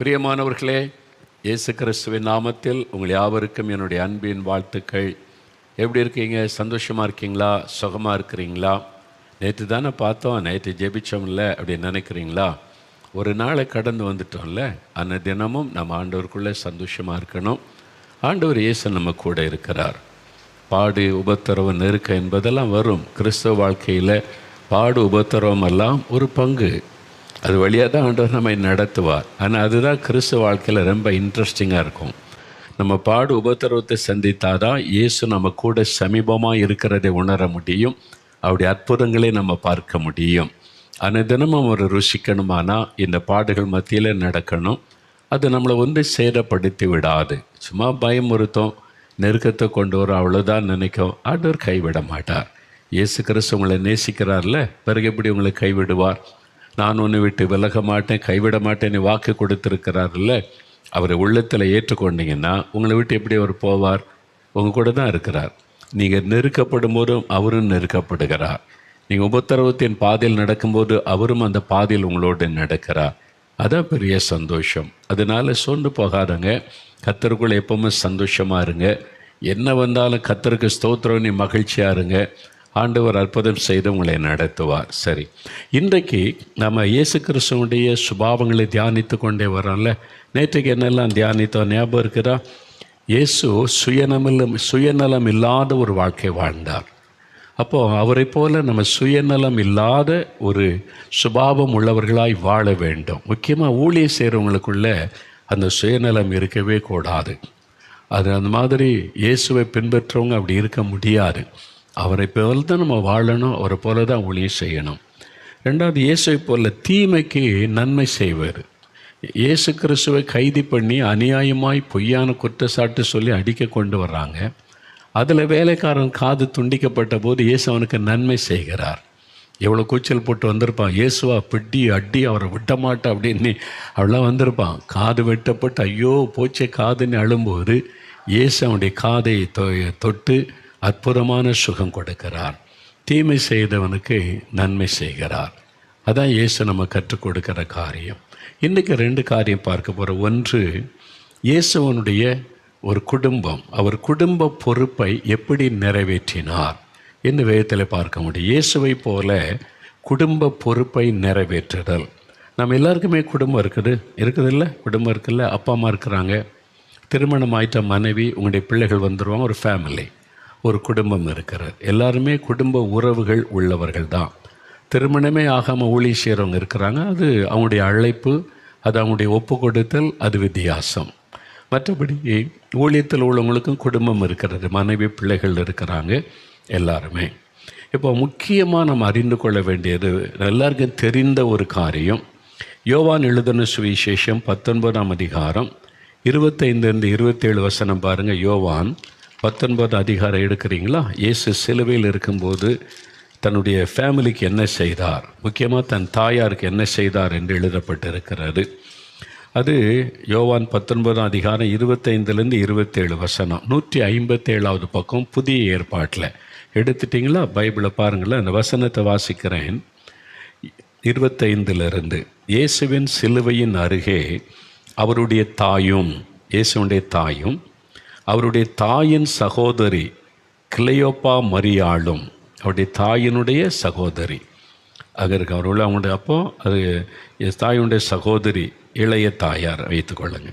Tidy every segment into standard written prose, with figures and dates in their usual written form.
பிரியமானவர்களே, இயேசு கிறிஸ்துவின் நாமத்தில் உங்கள் யாவருக்கும் என்னுடைய அன்பின் வாழ்த்துக்கள். எப்படி இருக்கீங்க? சந்தோஷமாக இருக்கீங்களா? சுகமாக இருக்கிறீங்களா? நேற்று தானே பார்த்தோம், நேற்று ஜெபிச்சோம்ல அப்படின்னு நினைக்கிறீங்களா? ஒரு நாளை கடந்து வந்துட்டோம்ல. அந்த தினமும் நம்ம ஆண்டவருக்குள்ளே சந்தோஷமாக இருக்கணும். ஆண்டவர் இயேசு நம்ம கூட இருக்கிறார். பாடு உபத்திரவம் நெருக்க என்பதெல்லாம் வரும். கிறிஸ்தவ வாழ்க்கையில் பாடு உபத்திரவம் எல்லாம் ஒரு பங்கு. அது வழியாக தான் ஆண்டவர் நம்மை நடத்துவார். ஆனால் அதுதான் கிறிஸ்துவ வாழ்க்கையில் ரொம்ப இன்ட்ரெஸ்டிங்காக இருக்கும். நம்ம பாடு உபத்திரவத்தை சந்தித்தால் தான் இயேசு நம்ம கூட சமீபமாக இருக்கிறதை உணர முடியும். அவருடைய அற்புதங்களை நம்ம பார்க்க முடியும். அந்த தினமும் ஒரு ருசிக்கணுமானா இந்த பாடுகள் மத்தியில் நடக்கணும். அது நம்மளை ஒன்று சேதப்படுத்தி விடாது. சும்மா பயமுறுத்தும், நெருக்கத்தை கொண்டு வரும், அவ்வளோதான் நினைக்கும். ஆண்டவர் கைவிட மாட்டார். இயேசு கிறிஸ்து உங்களை நேசிக்கிறார்ல, பிறகு எப்படி உங்களை கைவிடுவார்? நான் உன்னை விட்டு விலக மாட்டேன், கைவிட மாட்டேன்னு வாக்கு கொடுத்துருக்கிறார்ல. அவரை உள்ளத்தில் ஏற்றுக்கொண்டீங்கன்னா உங்களை விட்டு எப்படி அவர் போவார்? உங்கள் கூட தான் இருக்கிறார். நீங்கள் நெருக்கப்படும் போதும் அவரும் நெருக்கப்படுகிறார். நீங்கள் உபத்திரவத்தின் பாதையில் நடக்கும்போது அவரும் அந்த பாதையில் உங்களோடு நடக்கிறார். அதான் பெரிய சந்தோஷம். அதனால் சோர்ந்து போகாதங்க. கர்த்தருக்குள்ள எப்பவுமே சந்தோஷமாக இருங்க. என்ன வந்தாலும் கர்த்தருக்கு ஸ்தோத்திரம், நீ மகிழ்ச்சியாக இருங்க. ஆண்டவர் அற்புதம் செய்து உங்களை நடத்துவார். சரி, இன்றைக்கு நம்ம இயேசு கிறிஸ்துவனுடைய சுபாவங்களை தியானித்து கொண்டே வரோம்ல. நேற்றுக்கு என்னெல்லாம் தியானித்தோம் ஞாபகம் இருக்குதா? இயேசு சுயநலம் இல்லாத ஒரு வாழ்க்கை வாழ்ந்தார். அப்போது அவரை போல நம்ம சுயநலம் இல்லாத ஒரு சுபாவம் உள்ளவர்களாய் வாழ வேண்டும். முக்கியமாக ஊழியம் செய்கிறவங்களுக்குள்ள அந்த சுயநலம் இருக்கவே கூடாது. அது அந்த மாதிரி இயேசுவை பின்பற்றவங்க அப்படி இருக்க முடியாது. அவரை போல தான் நம்ம வாழணும், அவரை போல தான் ஊழியம் செய்யணும். ரெண்டாவது, இயேசுவை போல தீமைக்கு நன்மை செய்வார். இயேசு கிறிஸ்துவை கைது பண்ணி அநியாயமாய் பொய்யான குற்றச்சாட்டு சொல்லி அடிக்க கொண்டு வர்றாங்க. அதில் வேலைக்காரன் காது துண்டிக்கப்பட்ட போது இயேசு அவனுக்கு நன்மை செய்கிறார். எவ்வளோ கூச்சல் போட்டு வந்திருப்பான். இயேசுவா பிடி அடி, அவரை விட்ட மாட்டேன் அப்படின்னு அவளாம் வந்திருப்பான். காது வெட்டப்பட்டு ஐயோ போச்சே காதுன்னு அழும்போது இயேசு அவனுடைய காதை தொட்டு அற்புதமான சுகம் கொடுக்கிறார். தீமை செய்தவனுக்கு நன்மை செய்கிறார். அதான் இயேசு நம்ம கற்றுக் கொடுக்கிற காரியம். இன்றைக்கி ரெண்டு காரியம் பார்க்க போகிறோம். ஒன்று, இயேசுவனுடைய ஒரு குடும்பம், அவர் குடும்ப பொறுப்பை எப்படி நிறைவேற்றினார் என்று வேதத்தில் பார்க்க முடியும். இயேசுவை போல குடும்ப பொறுப்பை நிறைவேற்றுதல். நம்ம எல்லாருக்குமே குடும்பம் இருக்குதுல்ல, குடும்பம் இருக்குல்ல. அப்பா அம்மா இருக்கிறாங்க, திருமணம் ஆயிட்ட மனைவி, உங்களுடைய பிள்ளைகள் வந்துடுவாங்க. ஒரு ஃபேமிலி, ஒரு குடும்பம் இருக்கிறார். எல்லாருமே குடும்ப உறவுகள் உள்ளவர்கள் தான். திருமணமே ஆகாமல் ஊழியம் செய்கிறவங்க இருக்கிறாங்க. அது அவங்களுடைய அழைப்பு, அது அவங்களுடைய ஒப்பு கொடுத்தல், அது வித்தியாசம். மற்றபடி ஊழியத்தில் உள்ளவங்களுக்கும் குடும்பம் இருக்கிறது, மனைவி பிள்ளைகள் இருக்கிறாங்க எல்லாருமே. இப்போ முக்கியமாக நம்ம அறிந்து கொள்ள வேண்டியது, எல்லாருக்கும் தெரிந்த ஒரு காரியம், யோவான் எழுதின சுவிசேஷம் 19ஆம் அதிகாரம் 25-27 வசனம் பாருங்கள். யோவான் 19 அதிகாரம் எடுக்கிறீங்களா? இயேசு சிலுவையில் இருக்கும்போது தன்னுடைய ஃபேமிலிக்கு என்ன செய்தார், முக்கியமாக தன் தாயாருக்கு என்ன செய்தார் என்று எழுதப்பட்டிருக்கிறது. அது யோவான் 19ஆம் அதிகாரம் 25-27 வசனம். 157வது பக்கம், புதிய ஏற்பாட்டில். எடுத்துட்டிங்களா? பைபிளை பாருங்களேன். அந்த வசனத்தை வாசிக்கிறேன். 25 இயேசுவின் சிலுவையின் அருகே அவருடைய தாயும், இயேசுடைய தாயும் அவருடைய தாயின் சகோதரி கிளையோப்பா மரியாளும், அவருடைய தாயினுடைய சகோதரி அதற்கு அவர்கள் அவங்களுடைய அப்போ அது தாயுடைய சகோதரி, இளைய தாயார் வைத்துக்கொள்ளுங்க.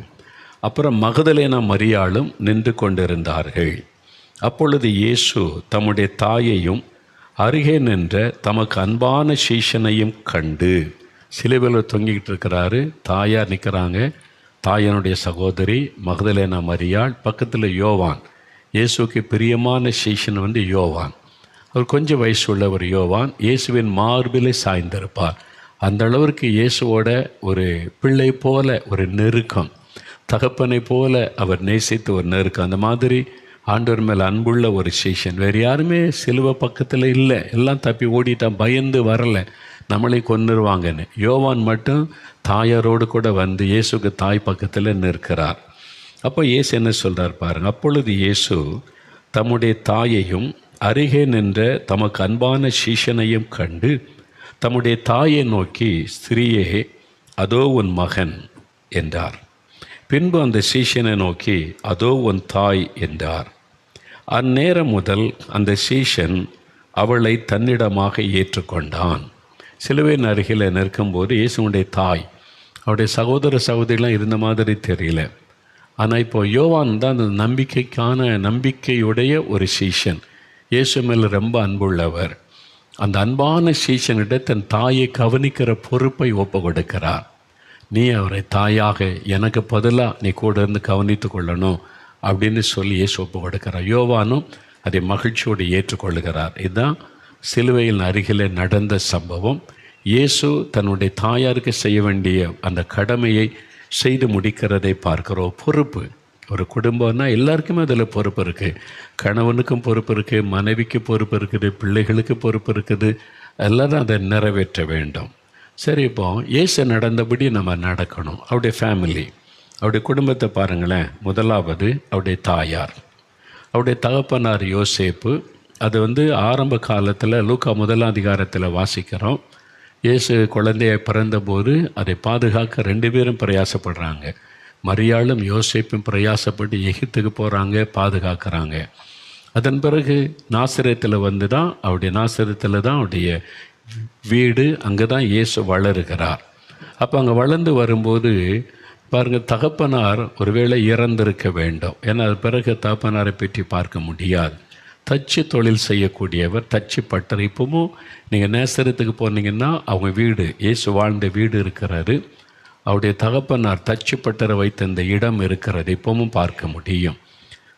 அப்புறம் மகதலேனா மரியாளும் நின்று கொண்டிருந்தார்கள். அப்பொழுது இயேசு தம்முடைய தாயையும் அருகே நின்ற தமக்கு அன்பான சீஷனையும் கண்டு, சிலுவையில் தொங்கிக்கிட்டு இருக்கிறாரு, தாயார் நிற்கிறாங்க, தாயனுடைய சகோதரி மகதலேனா மரியாள், பக்கத்தில் யோவான், இயேசுக்கு பிரியமான சீஷன் யோவான். அவர் கொஞ்சம் வயசு உள்ளவர் யோவான். இயேசுவின் மார்பிலை சாய்ந்திருப்பார். அந்த அளவிற்கு இயேசுவோட ஒரு பிள்ளை போல ஒரு நெருக்கம், தகப்பனை போல அவர் நேசித்து ஒரு நெருக்கம். அந்த மாதிரி ஆண்டவர் மேல் அன்புள்ள ஒரு சீஷன். வேறு யாருமே சிலுவை பக்கத்தில் இல்லை, எல்லாம் தப்பி ஓடிட்டான், பயந்து வரலை, நம்மளை கொன்னுருவாங்கன்னு. யோவான் மட்டும் தாயாரோடு கூட வந்து இயேசுக்கு தாய் பக்கத்தில் நிற்கிறார். அப்போ இயேசு என்ன சொல்கிறார் பாருங்கள். அப்பொழுது இயேசு தம்முடைய தாயையும் அருகே நின்ற தமக்கு அன்பான சீஷனையும் கண்டு தம்முடைய தாயை நோக்கி, ஸ்திரீயே, அதோ உன் மகன் என்றார். பின்பு அந்த சீஷனை நோக்கி, அதோ உன் தாய் என்றார். அந்நேரம் முதல் அந்த சீஷன் அவளை தன்னிடமாக ஏற்றுக்கொண்டான். சிலுவையின் அருகில் நிற்கும்போது இயேசுடைய தாய், அவருடைய சகோதர சகோதரிலாம் இருந்த மாதிரி தெரியல. ஆனால் இப்போ யோவான் தான் அந்த நம்பிக்கையுடைய ஒரு சீஷன். இயேசு மேல் ரொம்ப அன்புள்ளவர். அந்த அன்பான சீஷனிட தன் தாயை கவனிக்கிற பொறுப்பை ஒப்பு கொடுக்கிறார். நீ அவரை தாயாக எனக்கு பதிலாக நீ கூட இருந்து கவனித்து கொள்ளணும் அப்படின்னு சொல்லி இயேசு ஒப்பு கொடுக்கிறார். யோவானும் அதை மகிழ்ச்சியோடு ஏற்றுக்கொள்கிறார். இதுதான் சிலுவையின் அருகில் நடந்த சம்பவம். இயேசு தன்னுடைய தாயாருக்கு செய்ய வேண்டிய அந்த கடமையை செய்து முடிக்கிறதை பார்க்கிறோம். பொறுப்பு, ஒரு குடும்பம்னா எல்லாருக்குமே அதில் பொறுப்பு இருக்குது. கணவனுக்கும் பொறுப்பு இருக்குது, மனைவிக்கு பொறுப்பு இருக்குது, பிள்ளைகளுக்கு பொறுப்பு இருக்குது. எல்லாரும் அதை நிறைவேற்ற வேண்டும். சரி, இப்போ இயேசு நடந்தபடி நம்ம நடக்கணும். அவருடைய ஃபேமிலி, அவருடைய குடும்பத்தை பாருங்களேன். முதலாவது அவருடைய தாயார், அவருடைய தகப்பனார் யோசேப்பு. அது ஆரம்ப காலத்தில் லூக்கா 1 அதிகாரத்தில் வாசிக்கிறோம். இயேசு குழந்தையை பிறந்தபோது அதை பாதுகாக்க 2 பேரும் பிரயாசப்படுறாங்க. மரியாளும் யோசேப்பும் பிரயாசப்பட்டு எகிப்துக்கு போகிறாங்க, பாதுகாக்கிறாங்க. அதன் பிறகு நாசரேத்தில் நாசரேத்தில் தான் அவருடைய வீடு. அங்கே தான் இயேசு வளருகிறார். அப்போ அங்கே வளர்ந்து வரும்போது பாருங்கள், தகப்பனார் ஒருவேளை இறந்திருக்க வேண்டும். ஏன்னா அது பிறகு தகப்பனாரை பற்றி பார்க்க முடியாது. தச்சு தொழில் செய்யக்கூடியவர், தச்சு பட்டறை. இப்போவும் நீங்கள் நேசரத்துக்கு போனீங்கன்னா அவங்க வீடு, இயேசு வாழ்ந்த வீடு இருக்கிறாரு. அவருடைய தகப்பனார் தச்சு பட்டறை வைத்த இந்த இடம் இருக்கிறது, இப்போவும் பார்க்க முடியும்.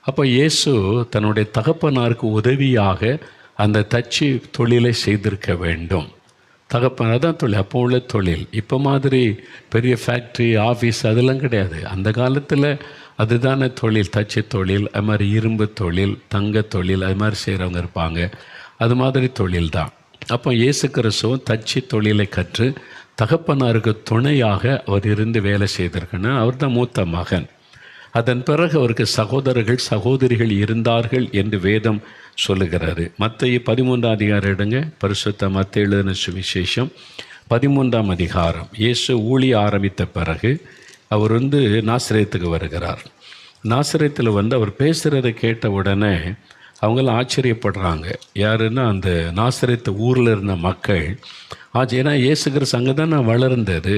அப்போ இயேசு தன்னுடைய தகப்பனாருக்கு உதவியாக அந்த தச்சு தொழிலை செய்திருக்க வேண்டும். தகப்பனார் தான் தொழில், அப்போ உள்ள தொழில். இப்போ மாதிரி பெரிய ஃபேக்ட்ரி, ஆஃபீஸ் அதெல்லாம் கிடையாது. அந்த காலத்தில் அதுதானே தொழில், தச்சு தொழில். அது மாதிரி இரும்பு தொழில், தங்க தொழில், அது மாதிரி செய்கிறவங்க இருப்பாங்க. அது மாதிரி தொழில் தான். அப்போ இயேசு கிறிஸ்துவும் தச்சு தொழிலை கற்று தகப்பனாருக்கு துணையாக அவர் இருந்து வேலை செய்திருக்கணும். அவர் தான் மூத்த மகன். அதன் பிறகு அவருக்கு சகோதரர்கள் சகோதரிகள் இருந்தார்கள் என்று வேதம் சொல்லுகிறாரு. மத்தேயு 13 அதிகாரம் எடுங்க. பரிசுத்த மத்தேயு எழுதின சுவிசேஷம் 13 அதிகாரம். இயேசு ஊழிய ஆரம்பித்த பிறகு அவர் நாசரேத்துக்கு வருகிறார். நாசரேத்தில் அவர் பேசுகிறத கேட்ட உடனே அவங்களாம் ஆச்சரியப்படுறாங்க. யாருன்னா அந்த நாசரேத்து ஊரில் இருந்த மக்கள். ஏன்னா இயேசு கிறிஸ்து அங்கே தான் வளர்ந்தது,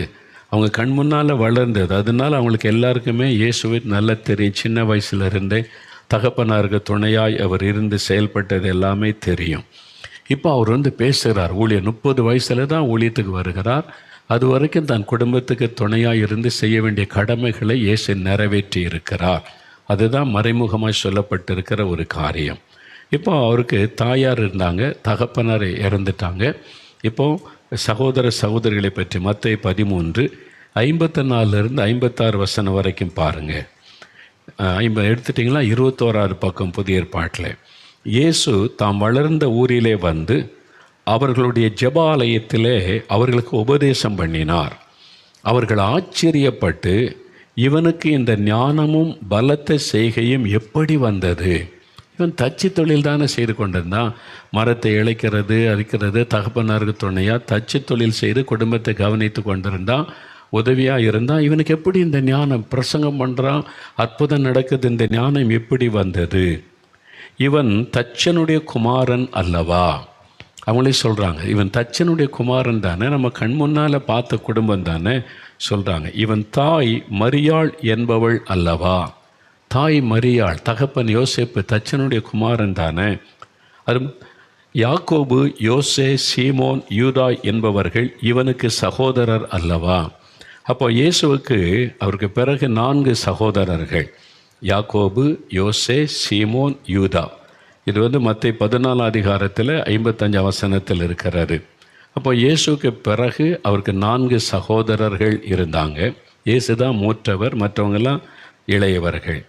அவங்க கண் முன்னால் வளர்ந்தது. அதனால் அவங்களுக்கு எல்லாருக்குமே இயேசுவை நல்லா தெரியும். சின்ன வயசுலேருந்தே தகப்பனாருக்கு துணையாய் அவர் இருந்து செயல்பட்டது எல்லாமே தெரியும். இப்போ அவர் பேசுகிறார். ஊழியர் 30 வயசில் தான் ஊழியத்துக்கு வருகிறார். அது வரைக்கும் தன் குடும்பத்துக்கு துணையாக இருந்து செய்ய வேண்டிய கடமைகளை இயேசு நிறைவேற்றி இருக்கிறார். அதுதான் மறைமுகமாக சொல்லப்பட்டிருக்கிற ஒரு காரியம். இப்போ அவருக்கு தாயார் இருந்தாங்க, தகப்பனார் இறந்துட்டாங்க. இப்போது சகோதர சகோதரிகளை பற்றி மத்தேயு 13 54 56 வசனம் வரைக்கும் பாருங்கள். எடுத்துட்டிங்களா? 21வது பக்கம் புதிய ஏற்பாட்டில். இயேசு தாம் வளர்ந்த ஊரிலே அவர்களுடைய ஜெபாலயத்திலே அவர்களுக்கு உபதேசம் பண்ணினார். அவர்கள் ஆச்சரியப்பட்டு, இவனுக்கு இந்த ஞானமும் பலத்த செய்கையும் எப்படி வந்தது? இவன் தச்சு தொழில் தானே செய்து கொண்டிருந்தான். மரத்தை இழைக்கிறது, அரிக்கிறது, தகப்பனாருக்கு துணையாக தச்சு தொழில் செய்து குடும்பத்தை கவனித்து கொண்டிருந்தான், உதவியாக இருந்தான். இவனுக்கு எப்படி இந்த ஞானம்? பிரசங்கம் பண்ணுறான், அற்புதம் நடக்குது, இந்த ஞானம் எப்படி வந்தது? இவன் தச்சனுடைய குமாரன் அல்லவா? அவங்களே சொல்கிறாங்க, இவன் தச்சனுடைய குமாரன் தானே, நம்ம கண் முன்னால் பார்த்த குடும்பம் தானே சொல்கிறாங்க. இவன் தாய் மரியாள் என்பவள் அல்லவா? தாய் மரியாள், தகப்பன் யோசேப்பு தச்சனுடைய குமாரன் தானே. அது யாக்கோபு, யோசே, சீமோன், யூதா என்பவர்கள் இவனுக்கு சகோதரர் அல்லவா? அப்போ இயேசுவுக்கு அவருக்கு பிறகு 4 சகோதரர்கள், யாக்கோபு, யோசே, சீமோன், யூதா. இது மத்தேயு 14 அதிகாரத்தில் 55 வசனத்தில் இருக்கிறாரு. அப்போ இயேசுக்கு பிறகு அவருக்கு 4 சகோதரர்கள் இருந்தாங்க. இயேசு தான் மூற்றவர், மற்றவங்கெல்லாம் இளையவர்கள்.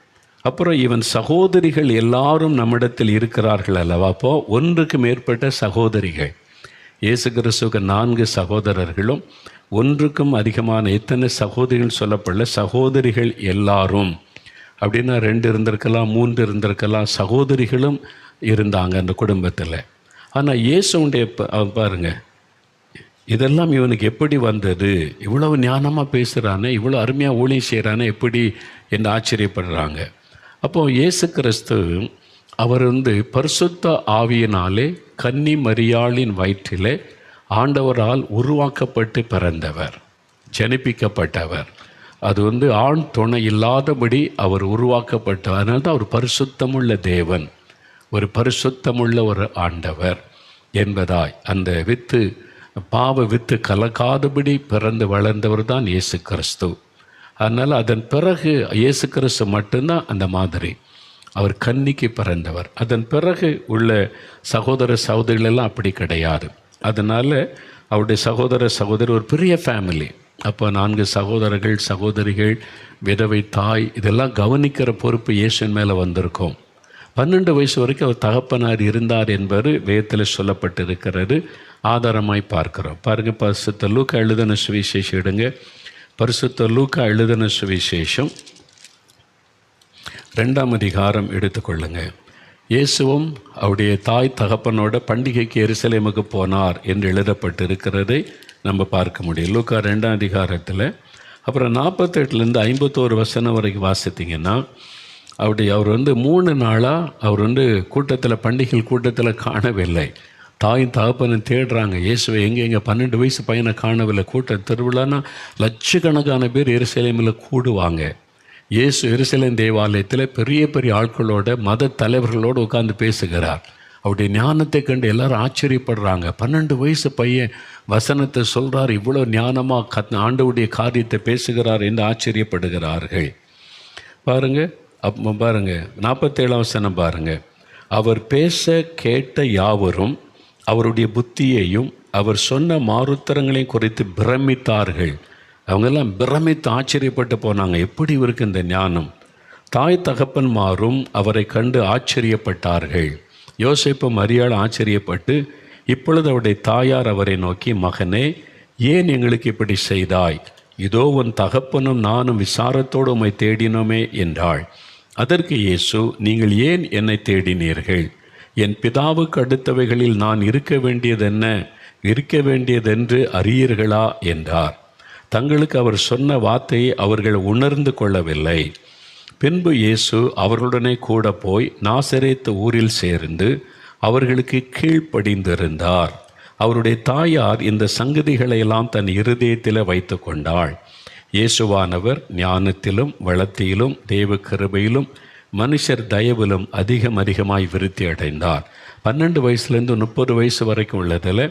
அப்புறம் இவன் சகோதரிகள் எல்லாரும் நம்மிடத்தில் இருக்கிறார்கள் அல்லவா? அப்போது 1க்கு மேற்பட்ட சகோதரிகள். இயேசு கிறிஸ்துவுக்கு 4 சகோதரர்களும் 1க்கும் அதிகமான எத்தனை சகோதரிகள் சொல்லப்படல. சகோதரிகள் எல்லாரும் அப்படின்னா 2 இருந்திருக்கலாம், 3 இருந்திருக்கலாம். சகோதரிகளும் இருந்தாங்க அந்த குடும்பத்தில். ஆனால் இயேசுடைய பாருங்கள், இதெல்லாம் இவனுக்கு எப்படி வந்தது? இவ்வளவு ஞானமாக பேசுகிறானே, இவ்வளோ அருமையாக ஊழியம் செய்கிறானே எப்படி என்று ஆச்சரியப்படுறாங்க. அப்போது இயேசு கிறிஸ்து அவர் பரிசுத்த ஆவியினாலே கன்னி மரியாளின் வயிற்றிலே ஆண்டவரால் உருவாக்கப்பட்டு பிறந்தவர், ஜனிப்பிக்கப்பட்டவர். அது ஆண் துணை இல்லாதபடி அவர் உருவாக்கப்பட்டவர். அதனால தான் அவர் பரிசுத்தமுள்ள தேவன், ஒரு பரிசுத்தமுள்ள ஒரு ஆண்டவர் என்பதாய் அந்த வித்து பாவ வித்து கலக்காதபடி பிறந்து வளர்ந்தவர் தான் இயேசு கிறிஸ்து. அதனால் அதன் பிறகு இயேசு கிறிஸ்து மட்டும்தான் அந்த மாதிரி, அவர் கன்னிக்கு பிறந்தவர். அதன் பிறகு உள்ள சகோதர சகோதரிகளெல்லாம் அப்படி கிடையாது. அதனால் அவருடைய சகோதர சகோதரி ஒரு பெரிய ஃபேமிலி. அப்போ 4 சகோதரர்கள் சகோதரிகள், விதவை தாய், இதெல்லாம் கவனிக்கிற பொறுப்பு இயேசுவின் மேலே வந்திருக்கும். 12 வயசு வரைக்கும் அவர் தகப்பனார் இருந்தார் என்பது வேதத்தில் சொல்லப்பட்டிருக்கிறது, ஆதாரமாய் பார்க்குறோம். பாருங்கள், பரிசுத்த லூக்கா எழுதின சுவிசேஷம் எடுங்க. பரிசுத்த லூக்கா எழுதின சுவிசேஷம் 2ஆம் அதிகாரம் எடுத்துக்கொள்ளுங்க. இயேசுவும் அவருடைய தாய் தகப்பனோட பண்டிகைக்கு எருசலேமுக்கு போனார் என்று எழுதப்பட்டிருக்கிறதை நம்ம பார்க்க முடியும். லூக்கா 2ஆம் அதிகாரத்தில் அப்புறம் 48லேருந்து 51 வசனம் வரைக்கும் வாசித்திங்கன்னா, அவர் 3 நாளாக அவர் கூட்டத்தில், பண்டிகை கூட்டத்தில் காணவில்லை. தாயும் தகப்பனும் தேடுறாங்க, இயேசுவை எங்கே 12 வயசு பையனை காணவில்லை. திருவிழான்னா லட்சக்கணக்கான பேர் எருசலேமில் கூடுவாங்க. இயேசு எருசலேம் தேவாலயத்தில் பெரிய பெரிய ஆட்களோட, மத தலைவர்களோடு உட்கார்ந்து பேசுகிறார். அவருடைய ஞானத்தை கண்டு எல்லாரும் ஆச்சரியப்படுறாங்க. 12 வயசு பையன் வசனத்தை சொல்கிறார், இவ்வளோ ஞானமாக ஆண்டவருடைய காரியத்தை பேசுகிறார் என்று ஆச்சரியப்படுகிறார்கள். பாருங்கள், அப்போ பாருங்கள் 47ஆம் வசனம் பாருங்கள். அவர் பேச கேட்ட யாவரும் அவருடைய புத்தியையும் அவர் சொன்ன மாறுத்தரங்களையும் குறித்து பிரமித்தார்கள். அவங்கெல்லாம் பிரமித்து ஆச்சரியப்பட்டு போனாங்க, எப்படி இவருக்கு இந்த ஞானம். தாய் தகப்பன்மாரும் அவரை கண்டு ஆச்சரியப்பட்டார்கள். யோசேப்பு மரியாள் ஆச்சரியப்பட்டு, இப்பொழுது அவருடைய தாயார் அவரை நோக்கி, மகனே, ஏன் எங்களுக்கு இப்படி செய்தாய்? இதோ உன் தகப்பனும் நானும் விசாரத்தோடு உம்மை தேடினோமே என்றாள். அதற்கு இயேசு, நீங்கள் ஏன் என்னை தேடினீர்கள்? என் பிதாவுக்கு அடுத்தவைகளில் நான் இருக்க வேண்டியதென்று அறியீர்களா என்றார். தங்களுக்கு அவர் சொன்ன வார்த்தையை அவர்கள் உணர்ந்து கொள்ளவில்லை. பின்பு இயேசு அவர்களுடனே கூட போய் நாசரேத்து ஊரில் சேர்ந்து அவர்களுக்கு கீழ்ப்படிந்திருந்தார். அவருடைய தாயார் இந்த சங்கதிகளையெல்லாம் தன் இருதயத்தில் வைத்து கொண்டாள். இயேசுவானவர் ஞானத்திலும் வளத்திலும் தேவ கிருபையிலும் மனுஷர் தயவிலும் அதிகமாய் விருத்தி அடைந்தார். 12 வயசுலேருந்து 30 வயசு வரைக்கும் உள்ளதில்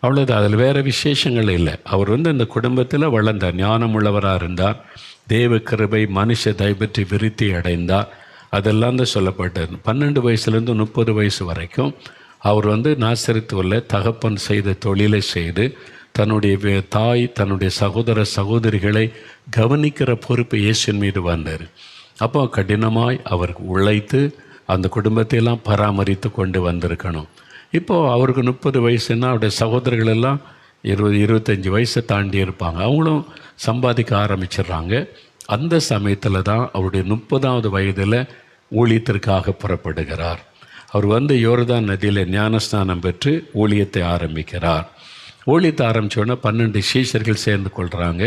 அவ்வளோதான், அதில் வேறு விசேஷங்கள் இல்லை. அவர் அந்த குடும்பத்தில் வளர்ந்தார், ஞானம் உள்ளவராக இருந்தார், தேவ கிருபை மனுஷ தயபற்றி விருத்தி அடைந்தார். அதெல்லாம் தான் சொல்லப்பட்டது. 12 வயசுலேருந்து 30 வயசு வரைக்கும் அவர் நாசரேத்தில் தகப்பன் செய்த தொழிலை செய்து தன்னுடைய தாய் தன்னுடைய சகோதர சகோதரிகளை கவனிக்கிற பொறுப்பு இயேசுவின் மீது வந்தார். அப்போ கடினமாய் அவர் உழைத்து அந்த குடும்பத்தையெல்லாம் பராமரித்து கொண்டு வந்திருக்கணும். இப்போது அவருக்கு 30 வயசுன்னா அவருடைய சகோதரர்கள் எல்லாம் 20-25 வயசை தாண்டி இருப்பாங்க. அவங்களும் சம்பாதிக்க ஆரம்பிச்சிடுறாங்க. அந்த சமயத்தில் தான் அவருடைய 30ஆவது வயதில் ஊழியத்திற்காக புறப்படுகிறார். அவர் யோர்தான் நதியில் ஞானஸ்நானம் பெற்று ஊழியத்தை ஆரம்பிக்கிறார். ஊழியத்தை ஆரம்பித்தோடனே 12 சீஷர்கள் சேர்ந்து கொள்கிறாங்க.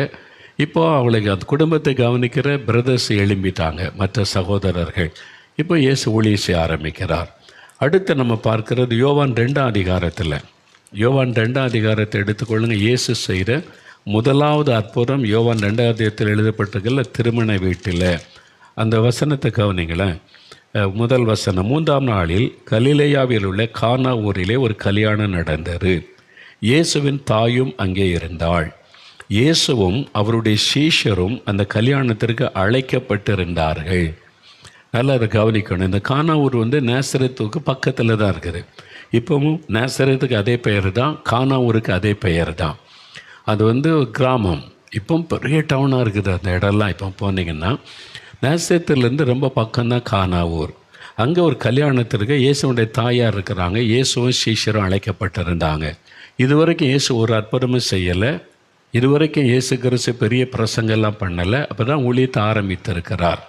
இப்போது அவளுக்கு அந்த குடும்பத்தை கவனிக்கிற பிரதர்ஸ் எழும்பிட்டாங்க, மற்ற சகோதரர்கள். இப்போ இயேசு ஊழியம் செய்ய ஆரம்பிக்கிறார். அடுத்து நம்ம பார்க்குறது யோவான் 2ஆம் அதிகாரத்தில். யோவான் 2ஆம் அதிகாரத்தை எடுத்துக்கொள்ளுங்க. இயேசு செய்த முதலாவது அற்புதம் யோவான் 2ஆம் அதிகாரத்தில் எழுதப்பட்டிருக்கல, திருமண வீட்டில். அந்த வசனத்தை கவனிங்களேன். முதல் வசனம், 3ஆம் நாளில் கலிலேயாவில் உள்ள கானா ஊரிலே ஒரு கல்யாணம் நடந்தது. இயேசுவின் தாயும் அங்கே இருந்தாள். இயேசுவும் அவருடைய சீஷரும் அந்த கல்யாணத்திற்கு அழைக்கப்பட்டிருந்தார்கள். நல்லா அதை கவனிக்கணும். இந்த கானா ஊர் நாசரேத்துக்கு பக்கத்தில் தான் இருக்குது. இப்போவும் நாசரேத்துக்கு அதே பெயர் தான், கானா ஊருக்கு அதே பெயர் தான். அது கிராமம். இப்போ பெரிய டவுனாக இருக்குது அந்த இடம்லாம். இப்போ போனீங்கன்னா நாசரேத்துலேருந்து ரொம்ப பக்கம்தான் கானா ஊர். அங்கே ஒரு கல்யாணத்திற்கு இயேசுடைய தாயார் இருக்கிறாங்க. இயேசுவும் சீஷரும் அழைக்கப்பட்டிருந்தாங்க. இதுவரைக்கும் இயேசு ஒரு அற்புதமும் செய்யலை. இதுவரைக்கும் இயேசு கிறிஸ்து பெரிய பிரசங்கெல்லாம் பண்ணலை. அப்போ தான் ஊழியத்தை ஆரம்பித்திருக்கிறார்.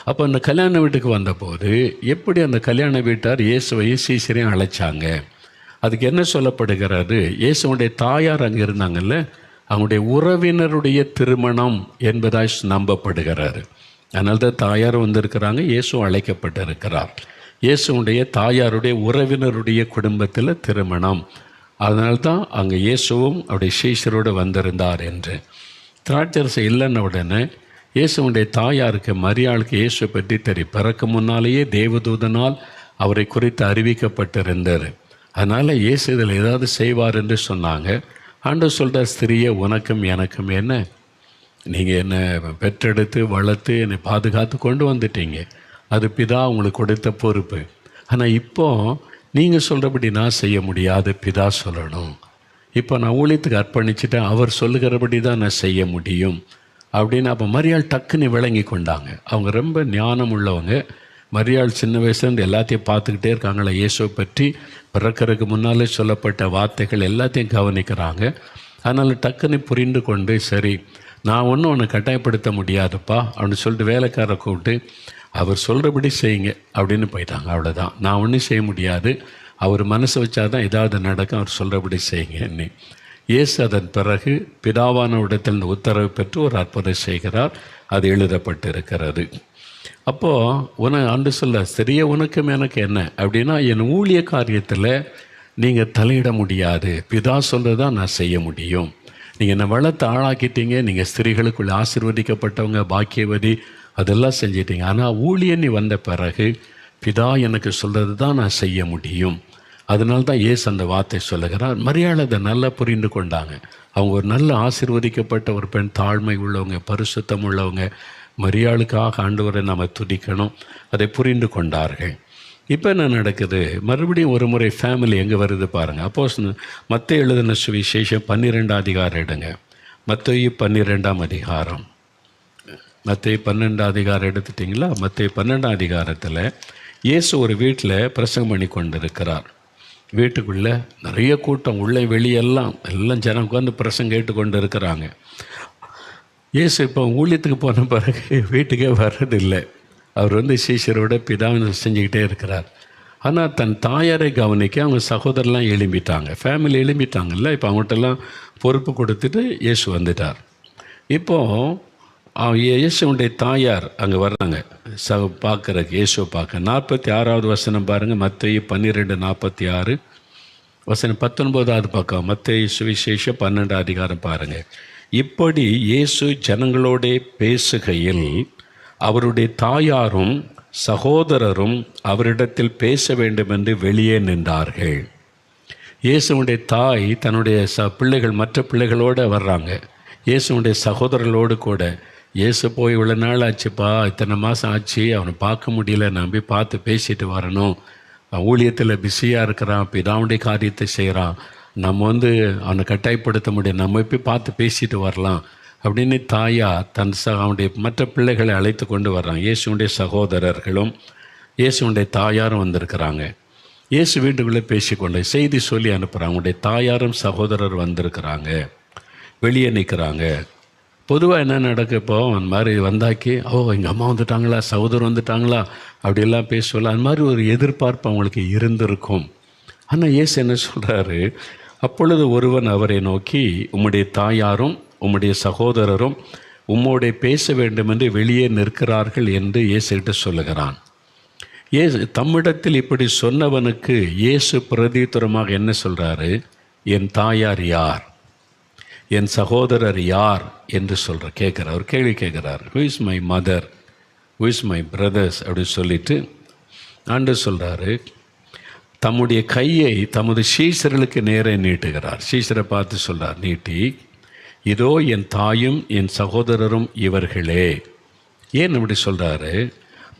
அப்போ அந்த கல்யாண வீட்டுக்கு வந்தபோது எப்படி அந்த கல்யாண வீட்டார் இயேசுவையும் சீஷரையும் அழைச்சாங்க? அதுக்கு என்ன சொல்லப்படுகிறது? இயேசுடைய தாயார் அங்கே இருந்தாங்கல்ல, அவங்களுடைய உறவினருடைய திருமணம் என்பதாய் நம்பப்படுகிறாரு. அதனால தான் தாயார் வந்திருக்கிறாங்க, இயேசுவும் அழைக்கப்பட்டிருக்கிறார். இயேசுடைய தாயாருடைய உறவினருடைய குடும்பத்தில் திருமணம். அதனால்தான் அங்கே இயேசுவும் அவருடைய சீஷரோடு வந்திருந்தார் என்று. திராட்சரசம் இல்லைன்ன உடனே இயேசுடைய தாயாருக்கு மரியாளுக்கு இயேசுவை பற்றி தெரியும். பிறக்க முன்னாலேயே தேவதூதனால் அவரை குறித்து அறிவிக்கப்பட்டிருந்தார். அதனால் இயேசு இதில் ஏதாவது செய்வார் என்று சொன்னாங்க. ஆண்டவர் சொல்கிற, ஸ்திரியே உனக்கும் எனக்கும் என்ன, நீங்கள் என்னை பெற்றெடுத்து வளர்த்து என்னை பாதுகாத்து கொண்டு வந்துட்டீங்க, அது பிதா உங்களுக்கு கொடுத்த பொறுப்பு. ஆனால் இப்போது நீங்கள் சொல்கிறபடி நான் செய்ய முடியாது, பிதா சொல்லணும். இப்போ நான் ஊழியத்துக்கு அர்ப்பணிச்சுட்டேன், அவர் சொல்லுகிறபடி தான் நான் செய்ய முடியும் அப்படின்னு. அப்போ மரியாள் டக்குன்னு விளங்கி கொண்டாங்க. அவங்க ரொம்ப ஞானம் உள்ளவங்க. மரியாள் சின்ன வயசுலேருந்து எல்லாத்தையும் பார்த்துக்கிட்டே இருக்காங்களே, இயேசுவை பற்றி பிறக்கிறதுக்கு முன்னாலே சொல்லப்பட்ட வார்த்தைகள் எல்லாத்தையும் கவனிக்கிறாங்க. அதனால் டக்குன்னு புரிந்து கொண்டு, சரி நான் ஒன்றும் உன்னை கட்டாயப்படுத்த முடியாதுப்பா அப்படின்னு சொல்லிட்டு வேலைக்காரரை கூப்பிட்டு அவர் சொல்கிறபடி செய்யுங்க அப்படின்னு போயிட்டாங்க. அவ்வளோதான், நான் ஒன்றும் செய்ய முடியாது, அவர் மனசு வச்சா தான் ஏதாவது நடக்கும், அவர் சொல்கிறபடி செய்யுங்க. இயேசு அதன் பிறகு பிதாவான இடத்தில் உத்தரவு பெற்று ஒரு அற்புதம் செய்கிறார். அது எழுதப்பட்டிருக்கிறது. அப்போது ஆண்டு சொல்ல, சரிய உனக்கும் எனக்கு என்ன அப்படின்னா, என் ஊழிய காரியத்தில் நீங்கள் தலையிட முடியாது, பிதா சொல்கிறதான் நான் செய்ய முடியும். நீங்கள் என்னை வளர்த்து ஆளாக்கிட்டீங்க, நீங்கள் ஸ்திரீகளுக்குள்ளே ஆசீர்வதிக்கப்பட்டவங்க, பாக்கியவதி, அதெல்லாம் செஞ்சிட்டீங்க. ஆனால் ஊழியன் நீ வந்த பிறகு பிதா எனக்கு சொல்கிறது தான் நான் செய்ய முடியும். அதனால தான் இயேசு அந்த வார்த்தை சொல்லுகிறார். மரியாள் அதை நல்லா புரிந்து கொண்டாங்க. அவங்க ஒரு நல்ல ஆசீர்வதிக்கப்பட்ட ஒரு பெண், தாழ்மை உள்ளவங்க, பரிசுத்தம் உள்ளவங்க. மரியாளுக்காக ஆண்டவரை நம்ம துதிக்கணும், அதை புரிந்து கொண்டார்கள். இப்போ என்ன நடக்குது? மறுபடியும் ஒரு முறை ஃபேமிலி எங்கே வருது பாருங்கள். அப்போஸ்தலர் மத்தேயு எழுதின சுவிசேஷம் 12 அதிகாரம் எடுங்க. மத்தேயு 12 அதிகாரம். மத்தேயு 12 அதிகாரம் எடுத்துட்டிங்களா? மத்தேயு 12 அதிகாரத்தில் இயேசு ஒரு வீட்டில் பிரசங்கம் பண்ணி கொண்டு இருக்கிறார். வீட்டுக்குள்ளே நிறைய கூட்டம், உள்ளே வெளியெல்லாம் எல்லாம் ஜனம் உட்காந்து பிரசங்கம் கேட்டு கொண்டு இருக்கிறாங்க. இயேசு இப்போ ஊழியத்துக்கு போன பிறகு வீட்டுக்கே வர்றதில்லை. அவர் சீஷரோட பிதாவை செஞ்சுக்கிட்டே இருக்கிறார். ஆனால் தன் தாயாரை கவனிக்க அவங்க சகோதரெலாம் எழும்பிட்டாங்க, ஃபேமிலி எழும்பிட்டாங்கல்ல. இப்போ அவங்கள்ட்டெல்லாம் பொறுப்பு கொடுத்துட்டு இயேசு வந்துட்டார். இப்போது இயேசுடைய தாயார் அங்கே வர்றாங்க பார்க்குறக்கு, இயேசுவை பார்க்க. 46வது வசனம் பாருங்கள். மத்தேயு 12:46 வசனம் 19வது பக்கம். மத்தேயு சுவிசேஷம் 12 அதிகாரம் பாருங்கள். இப்படி இயேசு ஜனங்களோடே பேசுகையில் அவருடைய தாயாரும் சகோதரரும் அவரிடத்தில் பேச வேண்டும் என்று வெளியே நின்றார்கள். இயேசுடைய தாய் தன்னுடைய பிள்ளைகள், மற்ற பிள்ளைகளோடு வர்றாங்க. இயேசுடைய சகோதரர்களோடு கூட, இயேசு போய் இவ்வளோ நாள் ஆச்சுப்பா, இத்தனை மாதம் ஆச்சு, அவனை பார்க்க முடியல, நான் போய் பார்த்து பேசிட்டு வரணும், ஊழியத்தில் பிஸியாக இருக்கிறான், பிதாவுடைய காரியத்தை செய்கிறான், நம்ம அவனை கட்டாயப்படுத்த முடியும், நம்ம போய் பார்த்து பேசிட்டு வரலாம் அப்படின்னு தாயா அவனுடைய மற்ற பிள்ளைகளை அழைத்து கொண்டு வர்றாங்க. இயேசுடைய சகோதரர்களும் இயேசுடைய தாயாரும் வந்திருக்கிறாங்க. இயேசு வீட்டுக்குள்ளே பேசிக்கொண்டு செய்தி சொல்லி அனுப்புகிறாங்க. அவங்களுடைய தாயாரும் சகோதரர் வந்திருக்கிறாங்க, வெளியே நிற்கிறாங்க. பொதுவாக என்ன நடக்கு? இப்போ அந்த மாதிரி வந்தாக்கி, எங்கள் அம்மா வந்துட்டாங்களா, சகோதரர் வந்துட்டாங்களா அப்படியெல்லாம் பேசுவல, அந்த மாதிரி ஒரு எதிர்பார்ப்பு அவங்களுக்கு இருந்திருக்கும். ஆனால் இயேசு என்ன சொல்கிறாரு? அப்பொழுது ஒருவன் அவரை நோக்கி, உம்முடைய தாயாரும் உம்முடைய சகோதரரும் உம்மோடே பேச வேண்டும் என்று வெளியே நிற்கிறார்கள் என்று இயேசுகிட்ட சொல்லுகிறான். தம்மிடத்தில் இப்படி சொன்னவனுக்கு இயேசு பிரதியுத்தரமாக என்ன சொல்கிறாரு? என் தாயார் யார், என் சகோதரர் யார் என்று கேட்குறார். அவர் கேள்வி கேட்குறார். Who is my mother, who is my brothers அப்படின்னு சொல்லிட்டு ஆண்டவர் சொல்கிறாரு, தம்முடைய கையை தமது சீஷர்களுக்கு நேரே நீட்டுகிறார். சீஷரை பார்த்து சொல்கிறார், நீட்டி, இதோ என் தாயும் என் சகோதரரும் இவர்களே. ஏன் அப்படி சொல்கிறாரு?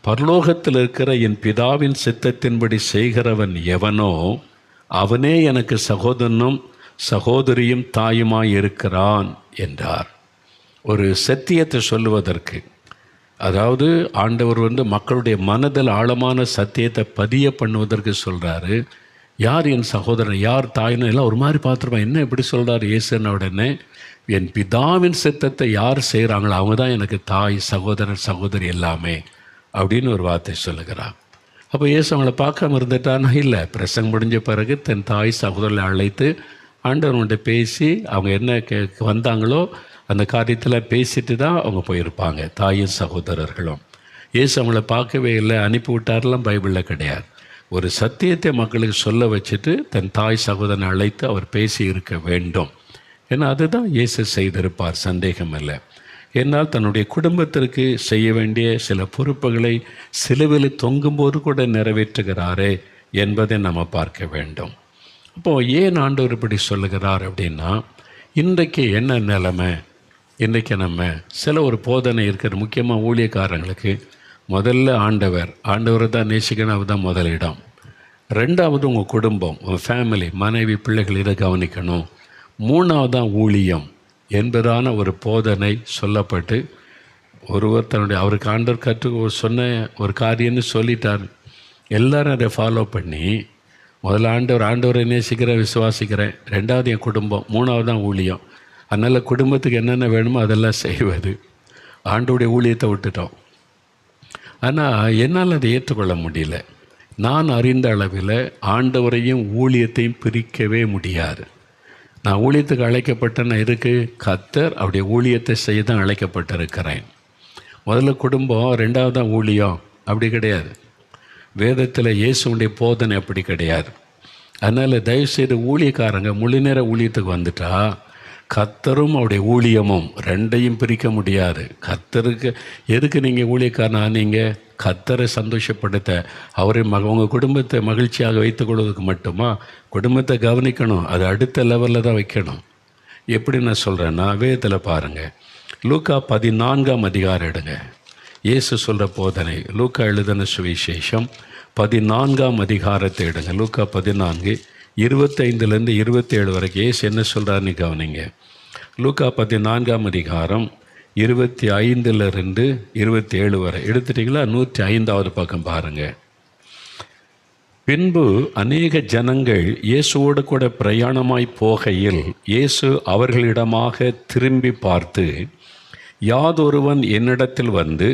பரலோகத்தில் இருக்கிற என் பிதாவின் சித்தத்தின்படி செய்கிறவன் எவனோ அவனே எனக்கு சகோதரனும் சகோதரியும் தாயுமாய் இருக்கிறான் என்றார். ஒரு சத்தியத்தை சொல்லுவதற்கு, அதாவது ஆண்டவர் மக்களுடைய மனதில் ஆழமான சத்தியத்தை பதிய பண்ணுவதற்கு சொல்கிறாரு. யார் என் சகோதரன், யார் தாயினும் எல்லாம் ஒரு மாதிரி பார்த்துருப்பான். என்ன எப்படி சொல்கிறார் இயேசுன்னு உடனே, என் பிதாவின் சித்தத்தை யார் செய்கிறாங்களோ அவங்க தான் எனக்கு தாய், சகோதரர், சகோதரி எல்லாமே அப்படின்னு ஒரு வார்த்தை சொல்லுகிறார். அப்போ இயேசு அவங்கள பார்க்காம இருந்துட்டானா? இல்லை. பிரசங்கம் முடிஞ்ச பிறகு தன் தாய் சகோதரரை அழைத்து ஆண்டவர்கிட்ட பேசி அவங்க என்ன வந்தாங்களோ அந்த காரியத்தில் பேசிட்டு தான் அவங்க போயிருப்பாங்க, தாயும் சகோதரர்களும். இயேசு அவங்கள பார்க்கவே இல்லை, அனுப்பி விட்டாரெல்லாம் பைபிளில் கிடையாது. ஒரு சத்தியத்தை மக்களுக்கு சொல்ல வச்சுட்டு தன் தாய் சகோதரனை அழைத்து அவர் பேசி இருக்க வேண்டும். ஏன்னா அதுதான் இயேசு செய்திருப்பார், சந்தேகம் இல்லை. என்னால் தன்னுடைய குடும்பத்திற்கு செய்ய வேண்டிய சில பொறுப்புகளை சிலுவையில் தொங்கும்போது கூட நிறைவேற்றுகிறாரே என்பதை நம்ம பார்க்க வேண்டும். அப்போது ஏன் ஆண்டவர் இப்படி சொல்லுகிறார் அப்படின்னா, இன்றைக்கு என்ன நிலைமை, இன்றைக்கி நம்ம சில ஒரு போதனை இருக்கிற முக்கியமாக ஊழியக்காரங்களுக்கு முதல்ல ஆண்டவரை தான் நேசிக்கணும், அவர் தான் முதலிடம். ரெண்டாவது உங்கள் குடும்பம், உங்கள் ஃபேமிலி, மனைவி, பிள்ளைகள் இதை கவனிக்கணும். மூணாவது தான் ஊழியம் என்பதான ஒரு போதனை சொல்லப்பட்டு ஒருவர் தன்னுடைய அவருக்கு ஆண்டவர் சொன்ன ஒரு காரியம்னு சொல்லிட்டார். எல்லோரும் அதை ஃபாலோ பண்ணி முதல்ல ஆண்டவரை நேசிக்கிறேன், விசுவாசிக்கிறேன், ரெண்டாவது என் குடும்பம், மூணாவது தான் ஊழியம். அதனால் குடும்பத்துக்கு என்னென்ன வேணுமோ அதெல்லாம் செய்வது. ஆண்டவருடைய ஊழியத்தை விட்டுட்டோம். ஆனால் என்னால் அதை ஏற்றுக்கொள்ள முடியல. நான் அறிந்த அளவில் ஆண்டவரையும் ஊழியத்தையும் பிரிக்கவே முடியாது. நான் ஊழியத்துக்கு அழைக்கப்பட்டேன்னா இருக்குது, கர்த்தர் அவருடைய ஊழியத்தை செய்ய தான் அழைக்கப்பட்டிருக்கிறேன். முதல்ல குடும்பம், ரெண்டாவது தான் ஊழியம், அப்படி கிடையாது. வேதத்தில் இயேசுடைய போதனை அப்படி கிடையாது. அதனால் தயவுசெய்து ஊழியக்காரங்க முழு நேர ஊழியத்துக்கு வந்துட்டா கர்த்தரும் அவருடைய ஊழியமும் ரெண்டையும் பிரிக்க முடியாது. கர்த்தருக்கு எதுக்கு நீங்கள் ஊழியக்காரனா? நீங்கள் கர்த்தரை சந்தோஷப்படுத்த, அவரை உங்கள் குடும்பத்தை மகிழ்ச்சியாக வைத்துக்கொள்வதற்கு மட்டுமா? குடும்பத்தை கவனிக்கணும், அது அடுத்த லெவலில் தான் வைக்கணும். எப்படி நான் சொல்கிறேன்னா, வேதத்தில் பாருங்கள், லூக்கா 14ஆம் அதிகாரம் எடுங்க. இயேசு சொல்கிற போதனை, லூக்கா எழுதின சுவிசேஷம் 14ஆம் அதிகாரத்தை எடுங்க. லூக்கா 14 25லேருந்து 27 வரைக்கும் இயேசு என்ன சொல்கிறாருன்னு கவனிங்க. லூக்கா 14ஆம் அதிகாரம் 25லிருந்து 27 வரை எடுத்துட்டிங்களா? 105வது பக்கம் பாருங்கள். பின்பு அநேக ஜனங்கள் இயேசுவோடு கூட பிரயாணமாய் போகையில் இயேசு அவர்களிடமாக திரும்பி பார்த்து, யாதொருவன் என்னிடத்தில் வந்து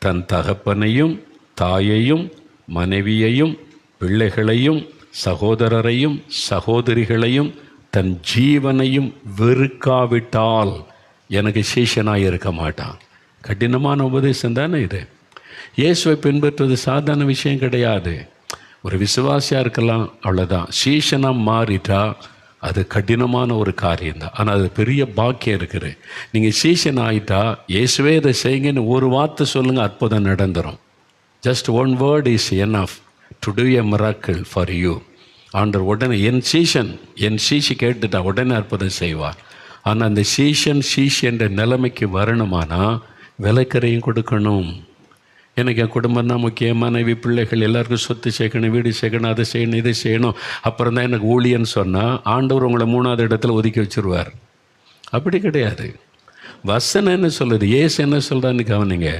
தன் தகப்பனையும் தாயையும் மனைவியையும் பிள்ளைகளையும் சகோதரரையும் சகோதரிகளையும் தன் ஜீவனையும் வெறுக்காவிட்டால் எனக்கு சீஷனாக இருக்க மாட்டான். கடினமான உபதேசம் தானே இது. இயேசுவை பின்பற்றுவது சாதாரண விஷயம் கிடையாது. ஒரு விசுவாசியாக இருக்கலாம், அவ்வளோதான். சீஷனாக மாறிட்டா அது கடினமான ஒரு காரியம்தான். ஆனால் அது பெரிய பாக்கியம் இருக்குது. நீங்கள் சீஷன் ஆகிட்டா இயேசுவே இதை செய்யுங்கன்னு ஒரு வார்த்தை சொல்லுங்கள், அற்புதம் நடந்துடும். Just one word is enough to do a miracle for you. ஆண்டவர் உடனே என் சீஷி கேட்டுட்டா உடனே அற்புதம் செய்வார். ஆனால் அந்த சீஷன்ற நிலைமைக்கு வரணுமானா விலைக்கரையும் கொடுக்கணும். எனக்கு என் குடும்பம் தான் முக்கியம், மனைவி பிள்ளைகள் எல்லாருக்கும் சொத்து சேர்க்கணும், வீடு சேர்க்கணும், அதை செய்யணும், இதை செய்யணும், அப்புறம் தான் எனக்கு ஊழியன்னு சொன்னால் ஆண்டவர் உங்களை 3வது இடத்துல ஒதுக்கி வச்சுருவார். அப்படி கிடையாது. வசனம் என்ன சொல்லுது, இயேசு என்ன சொல்கிறான்னு கவனிங்க.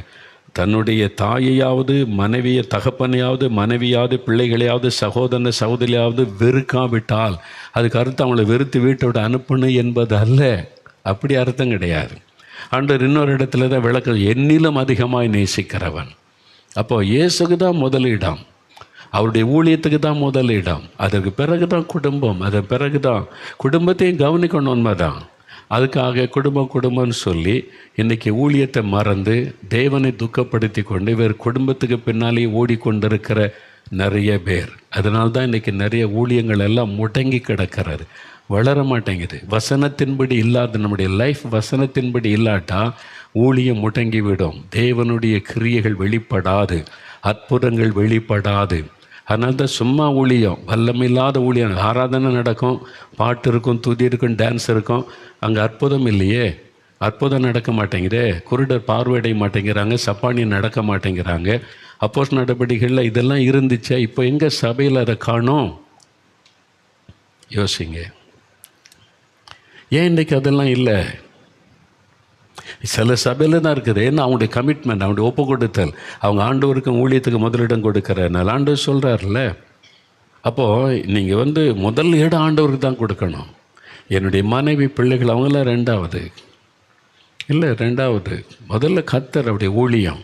தன்னுடைய தாயையாவது மனைவியை தகப்பனையாவது மனைவியாவது பிள்ளைகளையாவது சகோதரனை சகோதரியாவது வெறுக்காவிட்டால் அதுக்கு அர்த்தம் அவங்கள வெறுத்து வீட்டை விட அனுப்பணும் என்பது அல்ல. அப்படி அர்த்தம் கிடையாது. ஆண்டவர் இன்னொரு இடத்துல தான் விளக்க, என்னிலும் அதிகமாய் நேசிக்கிறவன். அப்போ இயேசுக்கு தான் முதலிடம், அவருடைய ஊழியத்துக்கு தான் முதலிடம். அதற்கு பிறகு தான் குடும்பம், அதற்கு பிறகு தான் குடும்பத்தையும் கவனிக்கணும். உண்மைதான். அதுக்காக குடும்பம்னு சொல்லி இன்றைக்கி ஊழியத்தை மறந்து தேவனை துக்கப்படுத்தி கொண்டு வேறு குடும்பத்துக்கு பின்னாலேயே ஓடிக்கொண்டிருக்கிற நிறைய பேர். அதனால தான் இன்றைக்கி நிறைய ஊழியங்கள் எல்லாம் முடங்கி கிடக்கிறது, வளர மாட்டேங்குது. வசனத்தின்படி இல்லாத நம்முடைய லைஃப் வசனத்தின்படி இல்லாட்டா ஊழியம் முடங்கிவிடும். தேவனுடைய கிரியைகள் வெளிப்படாது, அற்புதங்கள் வெளிப்படாது. அதனால தான் சும்மா ஊழியம், வல்லமில்லாத ஊழியம். ஆராதனை நடக்கும், பாட்டு இருக்கும், துதி இருக்கும், டான்ஸ் இருக்கும், அங்கே அற்புதம் இல்லையே. அற்புதம் நடக்க மாட்டேங்குதே. குருடர் பார்வையடைய மாட்டேங்கிறாங்க, சப்பானி நடக்க மாட்டேங்கிறாங்க. அப்போஸ்தலர் நடவடிக்கைகளில் இதெல்லாம் இருந்துச்சா? இப்போ எங்கே சபையில் அதை காணோம்? யோசிங்க. ஏன் இன்றைக்கி அதெல்லாம் இல்லை? சில சபையில் தான் இருக்குது. ஏன்னா அவங்களுடைய கமிட்மெண்ட், அவங்களுடைய ஒப்பு கொடுத்தல், அவங்க ஆண்டவருக்கும் ஊழியத்துக்கு முதலிடம் கொடுக்குறனால ஆண்டவர் சொல்கிறார்ல. அப்போது நீங்கள் முதல் இடம் ஆண்டவருக்கு தான் கொடுக்கணும். என்னுடைய மனைவி பிள்ளைகள் அவங்களாம் ரெண்டாவது இல்லை. ரெண்டாவது முதல்ல கர்த்தர் அவருடைய ஊழியம்,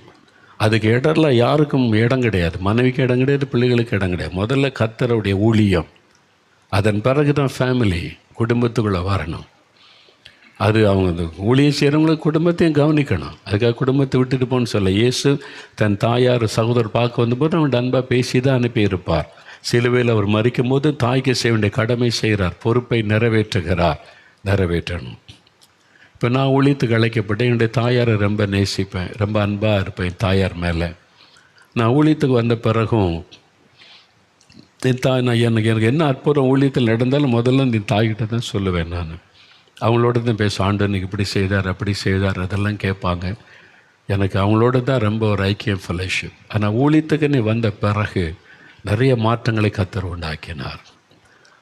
அதுக்கு இடம்லாம் யாருக்கும் இடம் கிடையாது. மனைவிக்கு இடம் கிடையாது, பிள்ளைகளுக்கு இடம் கிடையாது. முதல்ல கர்த்தருடைய ஊழியம், அதன் பிறகு தான் ஃபேமிலி, குடும்பத்துக்குள்ளே வரணும். அது அவங்க அந்த ஊழியம் செய்கிறவங்களுக்கு குடும்பத்தையும் கவனிக்கணும். அதுக்காக குடும்பத்தை விட்டுட்டு போன்னு சொல்ல. இயேசு தன் தாயார் சகோதரர் பார்க்க வந்தபோது அவன் அன்பாக பேசி தான் அனுப்பியிருப்பார். சிலுவையில் அவர் மரிக்கும் போது தாய்க்கு செய்ய வேண்டிய கடமை செய்கிறார், பொறுப்பை நிறைவேற்றணும். இப்போ நான் ஊழியத்துக்கு அழைக்கப்பட்டேன். என்னுடைய தாயாரை ரொம்ப நேசிப்பேன், ரொம்ப அன்பாக இருப்பேன் தாயார் மேலே. நான் ஊழியத்துக்கு வந்த பிறகும் என் தாய், எனக்கு என்ன அற்புதம் ஊழியத்தில் நடந்தாலும் முதல்ல என் தாய்கிட்ட தான் சொல்லுவேன். நான் அவங்களோட தான் பேசுவேன். ஆண்டவர் இன்னைக்கு இப்படி செய்தார், அப்படி செய்தார், அதெல்லாம் கேட்பாங்க. எனக்கு அவங்களோட தான் ரொம்ப ஒரு ஐக்கியம், ஃபெலோஷிப். ஆனால் ஊழியத்துக்கு நீ வந்த பிறகு நிறைய மாற்றங்களை கர்த்தர் உண்டாக்கினார்.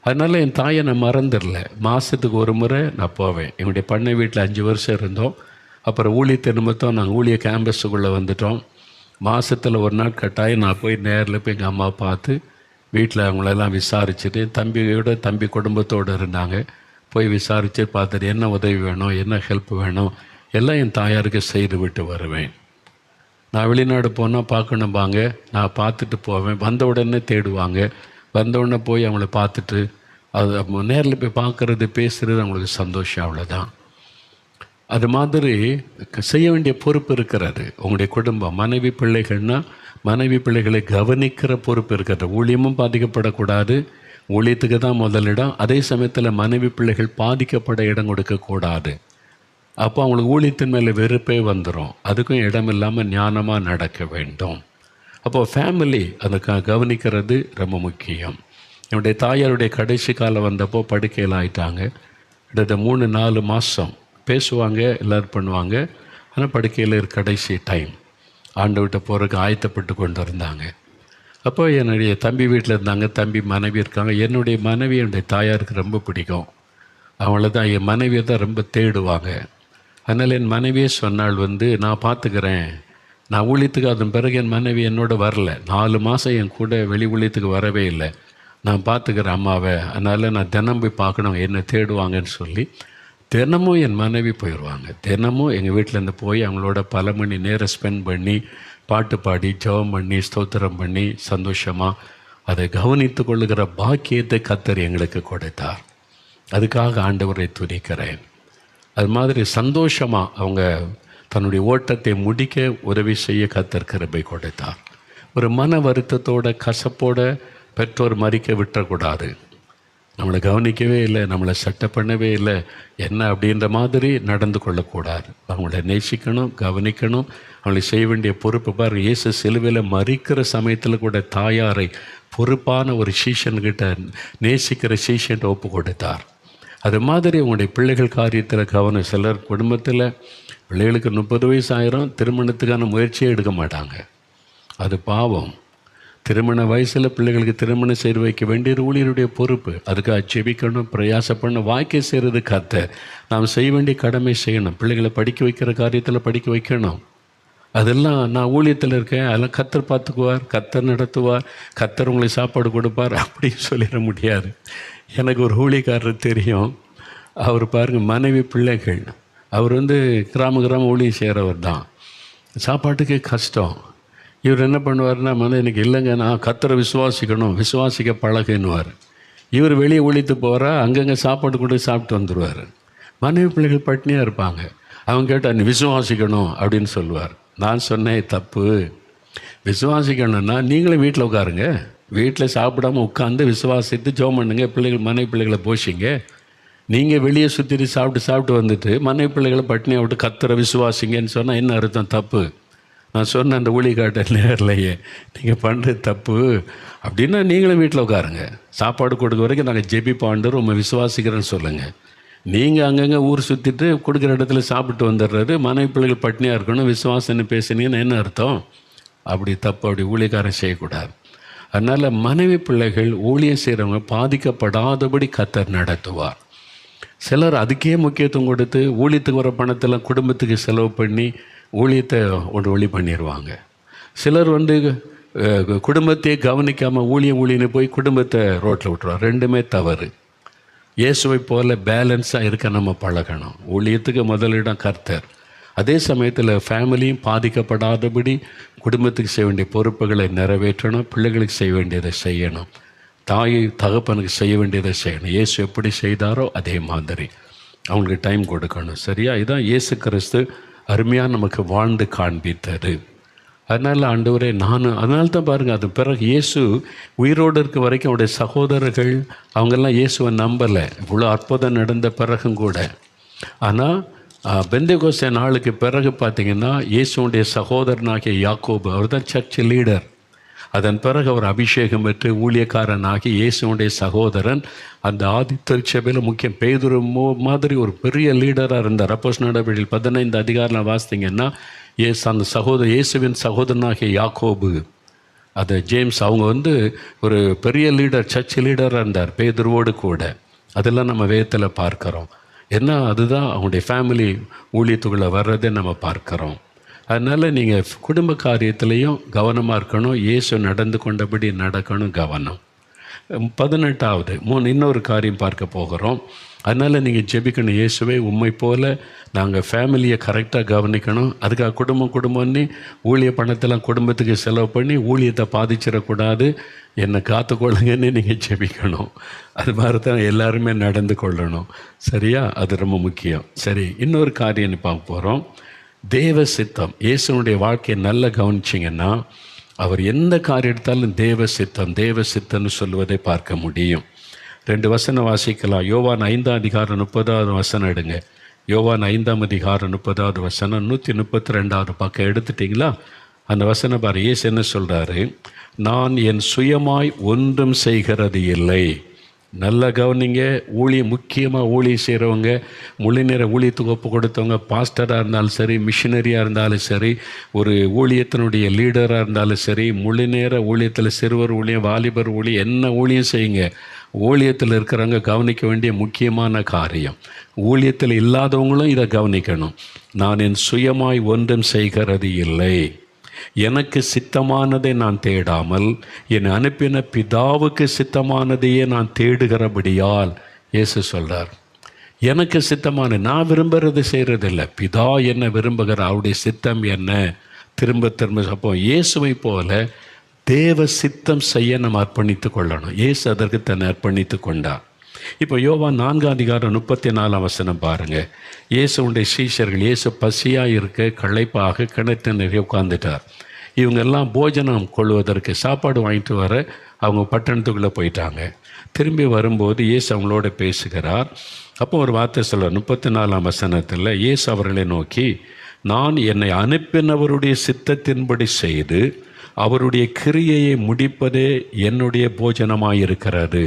அதனால் என் தாயை நான் மறந்துடல. மாதத்துக்கு ஒரு முறை நான் போவேன். என்னுடைய பண்ணை வீட்டில் 5 வருஷம் இருந்தோம். அப்புறம் ஊழியத்தை நிமித்தம் நாங்கள் ஊழிய கேம்பஸுக்குள்ளே வந்துட்டோம். மாதத்தில் ஒரு நாள் கட்டாயம் நான் போய் நேரில் போய் எங்கள் அம்மா பார்த்து வீட்டில் அவங்களெல்லாம் விசாரிச்சுட்டு, தம்பி குடும்பத்தோடு இருந்தாங்க, போய் விசாரித்து பார்த்துட்டு என்ன உதவி வேணும், என்ன ஹெல்ப் வேணும் எல்லாம் என் தாயாருக்கு செய்து விட்டு வருவேன். நான் வெளிநாடு போனால் பார்க்கணும்பாங்க, நான் பார்த்துட்டு போவேன். வந்த உடனே தேடுவாங்க. வந்த உடனே போய் அவங்கள பார்த்துட்டு, அது நேரில் போய் பார்க்குறது, பேசுகிறது அவங்களுக்கு சந்தோஷம், அவ்வளோதான். அது மாதிரி செய்ய வேண்டிய பொறுப்பு இருக்கிறது. உங்களுடைய குடும்பம், மனைவி பிள்ளைகள்னால் மனைவி பிள்ளைகளை கவனிக்கிற பொறுப்பு இருக்கிறது. ஊழியமும் பாதிக்கப்படக்கூடாது, ஊழியத்துக்கு தான் முதலிடம். அதே சமயத்தில் மனைவி பிள்ளைகள் பாதிக்கப்பட இடம் கொடுக்கக்கூடாது. அப்போ அவங்களுக்கு ஊழியத்தின் மேலே வெறுப்பே வந்துடும். அதுக்கும் இடம் இல்லாமல் ஞானமாக நடக்க வேண்டும். அப்போது ஃபேமிலி அதை கவனிக்கிறது ரொம்ப முக்கியம். என்னுடைய தாயாருடைய கடைசி காலம் வந்தப்போ படுக்கையில் ஆயிட்டாங்க. கிட்டத்தட்ட 3-4 மாதம் பேசுவாங்க, எல்லோரும் பண்ணுவாங்க. ஆனால் படுக்கையில் கடைசி டைம் ஆண்டவர்கிட்ட போகிறதுக்கு ஆயத்தப்பட்டு கொண்டு இருந்தாங்க. அப்போ என்னுடைய தம்பி வீட்டில் இருந்தாங்க, தம்பி மனைவி இருக்காங்க. என்னுடைய மனைவி என்னுடைய தாயாருக்கு ரொம்ப பிடிக்கும். அவங்கள தான், என் மனைவியை தான் ரொம்ப தேடுவாங்க. அதனால் என் மனைவியே சொன்னாள், நான் பார்த்துக்கிறேன். நான் ஊழியத்துக்கு அதன் பிறகு என் மனைவி என்னோட வரல. 4 மாதம் என் கூட வெளி ஊழியத்துக்கு வரவே இல்லை. நான் பார்த்துக்கிறேன் அம்மாவை, அதனால் நான் தினம் போய் பார்க்கணும், என்னை தேடுவாங்கன்னு சொல்லி தினமும் என் மனைவி போயிடுவாங்க. தினமும் எங்கள் வீட்டிலேருந்து போய் அவங்களோட பல மணி நேரம் ஸ்பெண்ட் பண்ணி, பாட்டு பாடி, ஜெபம் பண்ணி, ஸ்தோத்திரம் பண்ணி, சந்தோஷமாக அதை கவனித்து கொள்ளுகிற பாக்கியத்தை கர்த்தர் எங்களுக்கு கொடுத்தார். அதுக்காக ஆண்டவரை துதிக்கிறேன். அது மாதிரி சந்தோஷமாக அவங்க தன்னுடைய ஓட்டத்தை முடிக்க உதவி செய்ய கர்த்தர் கிருபை கொடுத்தார். ஒரு மன வருத்தத்தோட, கசப்போட பெற்றோர் மறிக்க விட்டுறக்கூடாது. நம்மளை கவனிக்கவே இல்லை, நம்மளை சட்டை பண்ணவே இல்லை, என்ன அப்படின்ற மாதிரி நடந்து கொள்ளக்கூடாது. அவங்கள நேசிக்கணும், கவனிக்கணும், அவங்களை செய்ய வேண்டிய பொறுப்பு. பாருங்கள், இயேசு சிலுவையில் மறிக்கிற சமயத்தில் கூட தாயாரை பொறுப்பான ஒரு சீஷன்கிட்ட, நேசிக்கிற சீஷன்கிட்ட ஒப்பு கொடுத்தார். அது மாதிரி உங்களுடைய பிள்ளைகள் காரியத்தில் கவனம். சிலர் குடும்பத்தில் பிள்ளைகளுக்கு 30 வயசு ஆயிரம், திருமணத்துக்கான முயற்சியே எடுக்க மாட்டாங்க. அது பாவம். திருமண வயசில் பிள்ளைகளுக்கு திருமணம் செய்து வைக்க வேண்டியது ஊழியருடைய பொறுப்பு. அதுக்காக ஜெபிக்கணும், பிரயாசப்படணும், வாய்க்கை செய்கிறது கர்த்தர். நாம் செய்ய வேண்டிய கடமை செய்யணும். பிள்ளைகளை படிக்க வைக்கிற காரியத்தில் படிக்க வைக்கணும். அதெல்லாம் நான் ஊழியத்தில் இருக்கேன், அதெல்லாம் கர்த்தர் பார்த்துக்குவார், கர்த்தர் நடத்துவார், கர்த்தர் உங்களுக்கு சாப்பாடு கொடுப்பார் அப்படின்னு சொல்லிட முடியாது. எனக்கு ஒரு ஊழியக்காரர் தெரியும். அவர் பாருங்கள், மனைவி பிள்ளைகள், அவர் கிராம ஊழியம் செய்கிறவர் தான். சாப்பாட்டுக்கு கஷ்டம். இவர் என்ன பண்ணுவார்னா, எனக்கு இல்லைங்க, நான் கர்த்தரை விசுவாசிக்கணும், விசுவாசிக்க பழகுன்னுவார். இவர் வெளியே ஒழித்து போகிறா, அங்கங்கே சாப்பாடு கொண்டு சாப்பிட்டு வந்துடுவார். மனைவி பிள்ளைகள் பட்டினியாக இருப்பாங்க. அவங்க கேட்டால் நீ விசுவாசிக்கணும் அப்படின்னு சொல்லுவார். நான் சொன்னேன், தப்பு. விசுவாசிக்கணும்னா நீங்களும் வீட்டில் உட்காருங்க, வீட்டில் சாப்பிடாமல் உட்காந்து விசுவாசித்து ஜெபம் பண்ணுங்க, மனைவி பிள்ளைகளை போஷிங்க. நீங்கள் வெளியே சுற்றிட்டு சாப்பிட்டு வந்துட்டு மனைவி பிள்ளைகளை பட்டினியை விட்டு கர்த்தரை விசுவாசிங்கன்னு சொன்னால் என்ன அர்த்தம்? தப்பு. நான் சொன்னேன் அந்த ஊழியக்காட்ட நேரிலேயே, நீங்கள் பண்ணுறது தப்பு. அப்படின்னா நீங்களும் வீட்டில் உட்காருங்க, சாப்பாடு கொடுக்க வரைக்கும் நாங்கள் ஜெபிப்பாண்டர் உண்மை விசுவாசிக்கிறேன்னு சொல்லுங்கள். நீங்கள் அங்கங்கே ஊர் சுற்றிட்டு கொடுக்குற இடத்துல சாப்பிட்டு வந்துடுறாரு, மனைவி பிள்ளைகள் பட்டினியாக இருக்கணும், விசுவாசம்னு பேசுனீங்கன்னு என்ன அர்த்தம்? அப்படி தப்பு, அப்படி ஊழியக்காரன் செய்யக்கூடாது. அதனால் மனைவி பிள்ளைகள் ஊழியம் செய்கிறவங்க பாதிக்கப்படாதபடி கர்த்தர் நடத்துவார். சிலர் அதுக்கே முக்கியத்துவம் கொடுத்து ஊழியத்துக்கு வர பணத்தெல்லாம் குடும்பத்துக்கு செலவு பண்ணி ஊழியத்தை ஒளி பண்ணிடுவாங்க. சிலர் குடும்பத்தையே கவனிக்காமல் ஊழியன்னு போய் குடும்பத்தை ரோட்டில் விட்டுருவாங்க. ரெண்டுமே தவறு. இயேசுவை போல் பேலன்ஸாக இருக்க நம்ம பழகணும். ஊழியத்துக்கு முதலிடம் கர்த்தர், அதே சமயத்தில் ஃபேமிலியும் பாதிக்கப்படாதபடி குடும்பத்துக்கு செய்ய வேண்டிய பொறுப்புகளை நிறைவேற்றணும், பிள்ளைகளுக்கு செய்ய வேண்டியதை செய்யணும், தாய் தகப்பனுக்கு செய்ய வேண்டியதை செய்யணும். இயேசு எப்படி செய்தாரோ அதே மாதிரி அவங்களுக்கு டைம் கொடுக்கணும். சரியா? இதுதான் இயேசு கிறிஸ்து அருமையாக நமக்கு வாழ்ந்து காண்பித்தது. அதனால் ஆண்டவரே அதனால தான் பாருங்கள், அது பிறகு இயேசு உயிரோடு இருக்க வரைக்கும் அவருடைய சகோதரர்கள் அவங்கெல்லாம் இயேசுவை நம்பலை, இவ்வளோ அற்புதம் நடந்த பிறகும் கூட. ஆனால் பெந்தேகோஸ்தே நாளுக்கு பிறகு பார்த்திங்கன்னா இயேசுடைய சகோதரனாகிய யாக்கோபு, அவர் தான் சர்ச் லீடர். அதன் பிறகு அவர் அபிஷேகம் பெற்று ஊழியக்காரனாகி இயேசுடைய சகோதரன் அந்த ஆதி திருச்சபையில் முக்கியம் பேதுரு மாதிரி ஒரு பெரிய லீடராக இருந்தார். அப்போஸ்தலர் நடவடிக்கைகள் 15 அதிகாரம் வாசித்தீங்கன்னா அந்த இயேசுவின் சகோதரனாகிய யாக்கோபு, அது ஜேம்ஸ், அவங்க ஒரு பெரிய லீடர், சர்ச் லீடராக இருந்தார் பேதுருவோடு கூட. அதெல்லாம் நம்ம வேதத்தில் பார்க்குறோம். அதுதான் அவங்களுடைய ஃபேமிலி ஊழியத்துக்குள்ளே வர்றதை நம்ம பார்க்குறோம். அதனால் நீங்கள் குடும்ப காரியத்திலையும் கவனமாக இருக்கணும், இயேசு நடந்து கொண்டபடி நடக்கணும், கவனம். 18வது இன்னொரு காரியம் பார்க்க போகிறோம். அதனால் நீங்கள் ஜெபிக்கணும், இயேசுவே உம்மை போல் நாங்கள் ஃபேமிலியை கரெக்டாக கவனிக்கணும். அதுக்காக குடும்பம்னு ஊழிய பணத்தெல்லாம் குடும்பத்துக்கு செலவு பண்ணி ஊழியத்தை பாதிச்சிடக்கூடாது, என்னை காத்துக்கொள்ளுங்கன்னு நீங்கள் ஜெபிக்கணும். அது மாதிரி தான் எல்லாருமே நடந்து கொள்ளணும். சரியா? அது ரொம்ப முக்கியம். சரி, இன்னொரு காரியம் பார்க்க போகிறோம். தேவ சித்தம். இயேசுனுடைய வாழ்க்கையை நல்லா கவனிச்சிங்கன்னா அவர் எந்த காரியம் எடுத்தாலும் தேவ சித்தம்னு சொல்லுவதை பார்க்க முடியும். 2 வசனம் வாசிக்கலாம். யோவான் 5 அதிகாரம் 30வது வசனம் எடுங்க. யோவான் 5 அதிகாரம் 30வது வசனம் 132வது பக்கம் எடுத்துட்டிங்களா? அந்த வசனம் பாரு. இயேசு என்ன சொல்கிறாரு? நான் என் சுயமாய் ஒன்றும் செய்கிறது இல்லை. நல்லா கவனிங்க. முக்கியமாக ஊழியம் செய்கிறவங்க, முழு நேர ஊழியத்துக்கு ஒப்பு கொடுத்தவங்க, பாஸ்டராக இருந்தாலும் சரி, மிஷினரியாக இருந்தாலும் சரி, ஒரு ஊழியத்தினுடைய லீடராக இருந்தாலும் சரி, முழு நேர ஊழியத்தில் சிறுவர் ஊழியம், வாலிபர் ஊழியம், என்ன ஊழியம் செய்யுங்க. ஊழியத்தில் இருக்கிறவங்க கவனிக்க வேண்டிய முக்கியமான காரியம். ஊழியத்தில் இல்லாதவங்களும் இதை கவனிக்கணும். நான் என் சுயமாய் ஒன்றும் செய்கிறது இல்லை. எனக்கு சித்தமானதை நான் தேடாமல் என்னை அனுப்பின பிதாவுக்கு சித்தமானதையே நான் தேடுகிறபடியால் இயேசு சொல்கிறார். எனக்கு சித்தமான நான் விரும்புகிறது செய்கிறதில்லை, பிதா என்ன விரும்புகிற அவருடைய சித்தம் என்ன திரும்ப அப்போ இயேசுவை போல தேவ சித்தம் செய்ய நம்ம அர்ப்பணித்து கொள்ளணும். இயேசு அதற்கு தன்னை அர்ப்பணித்து கொண்டார். இப்போ யோவான் 4 அதிகாரம் 34 வசனம் பாருங்கள். இயேசுடைய சீஷர்கள், இயேசு பசியாக இருக்க களைப்பாக கிணத்து நிறைய உட்கார்ந்துட்டார். இவங்கெல்லாம் போஜனம் கொள்வதற்கு சாப்பாடு வாங்கிட்டு வர அவங்க பட்டணத்துக்குள்ளே போயிட்டாங்க. திரும்பி வரும்போது இயேசு அவங்களோட பேசுகிறார். அப்போ ஒரு வார்த்தை சொல்ல 34 வசனத்தில் இயேசு அவர்களை நோக்கி, நான் என்னை அனுப்பினவருடைய சித்தத்தின்படி செய்து அவருடைய கிரியையை முடிப்பதே என்னுடைய போஜனமாயிருக்கிறது.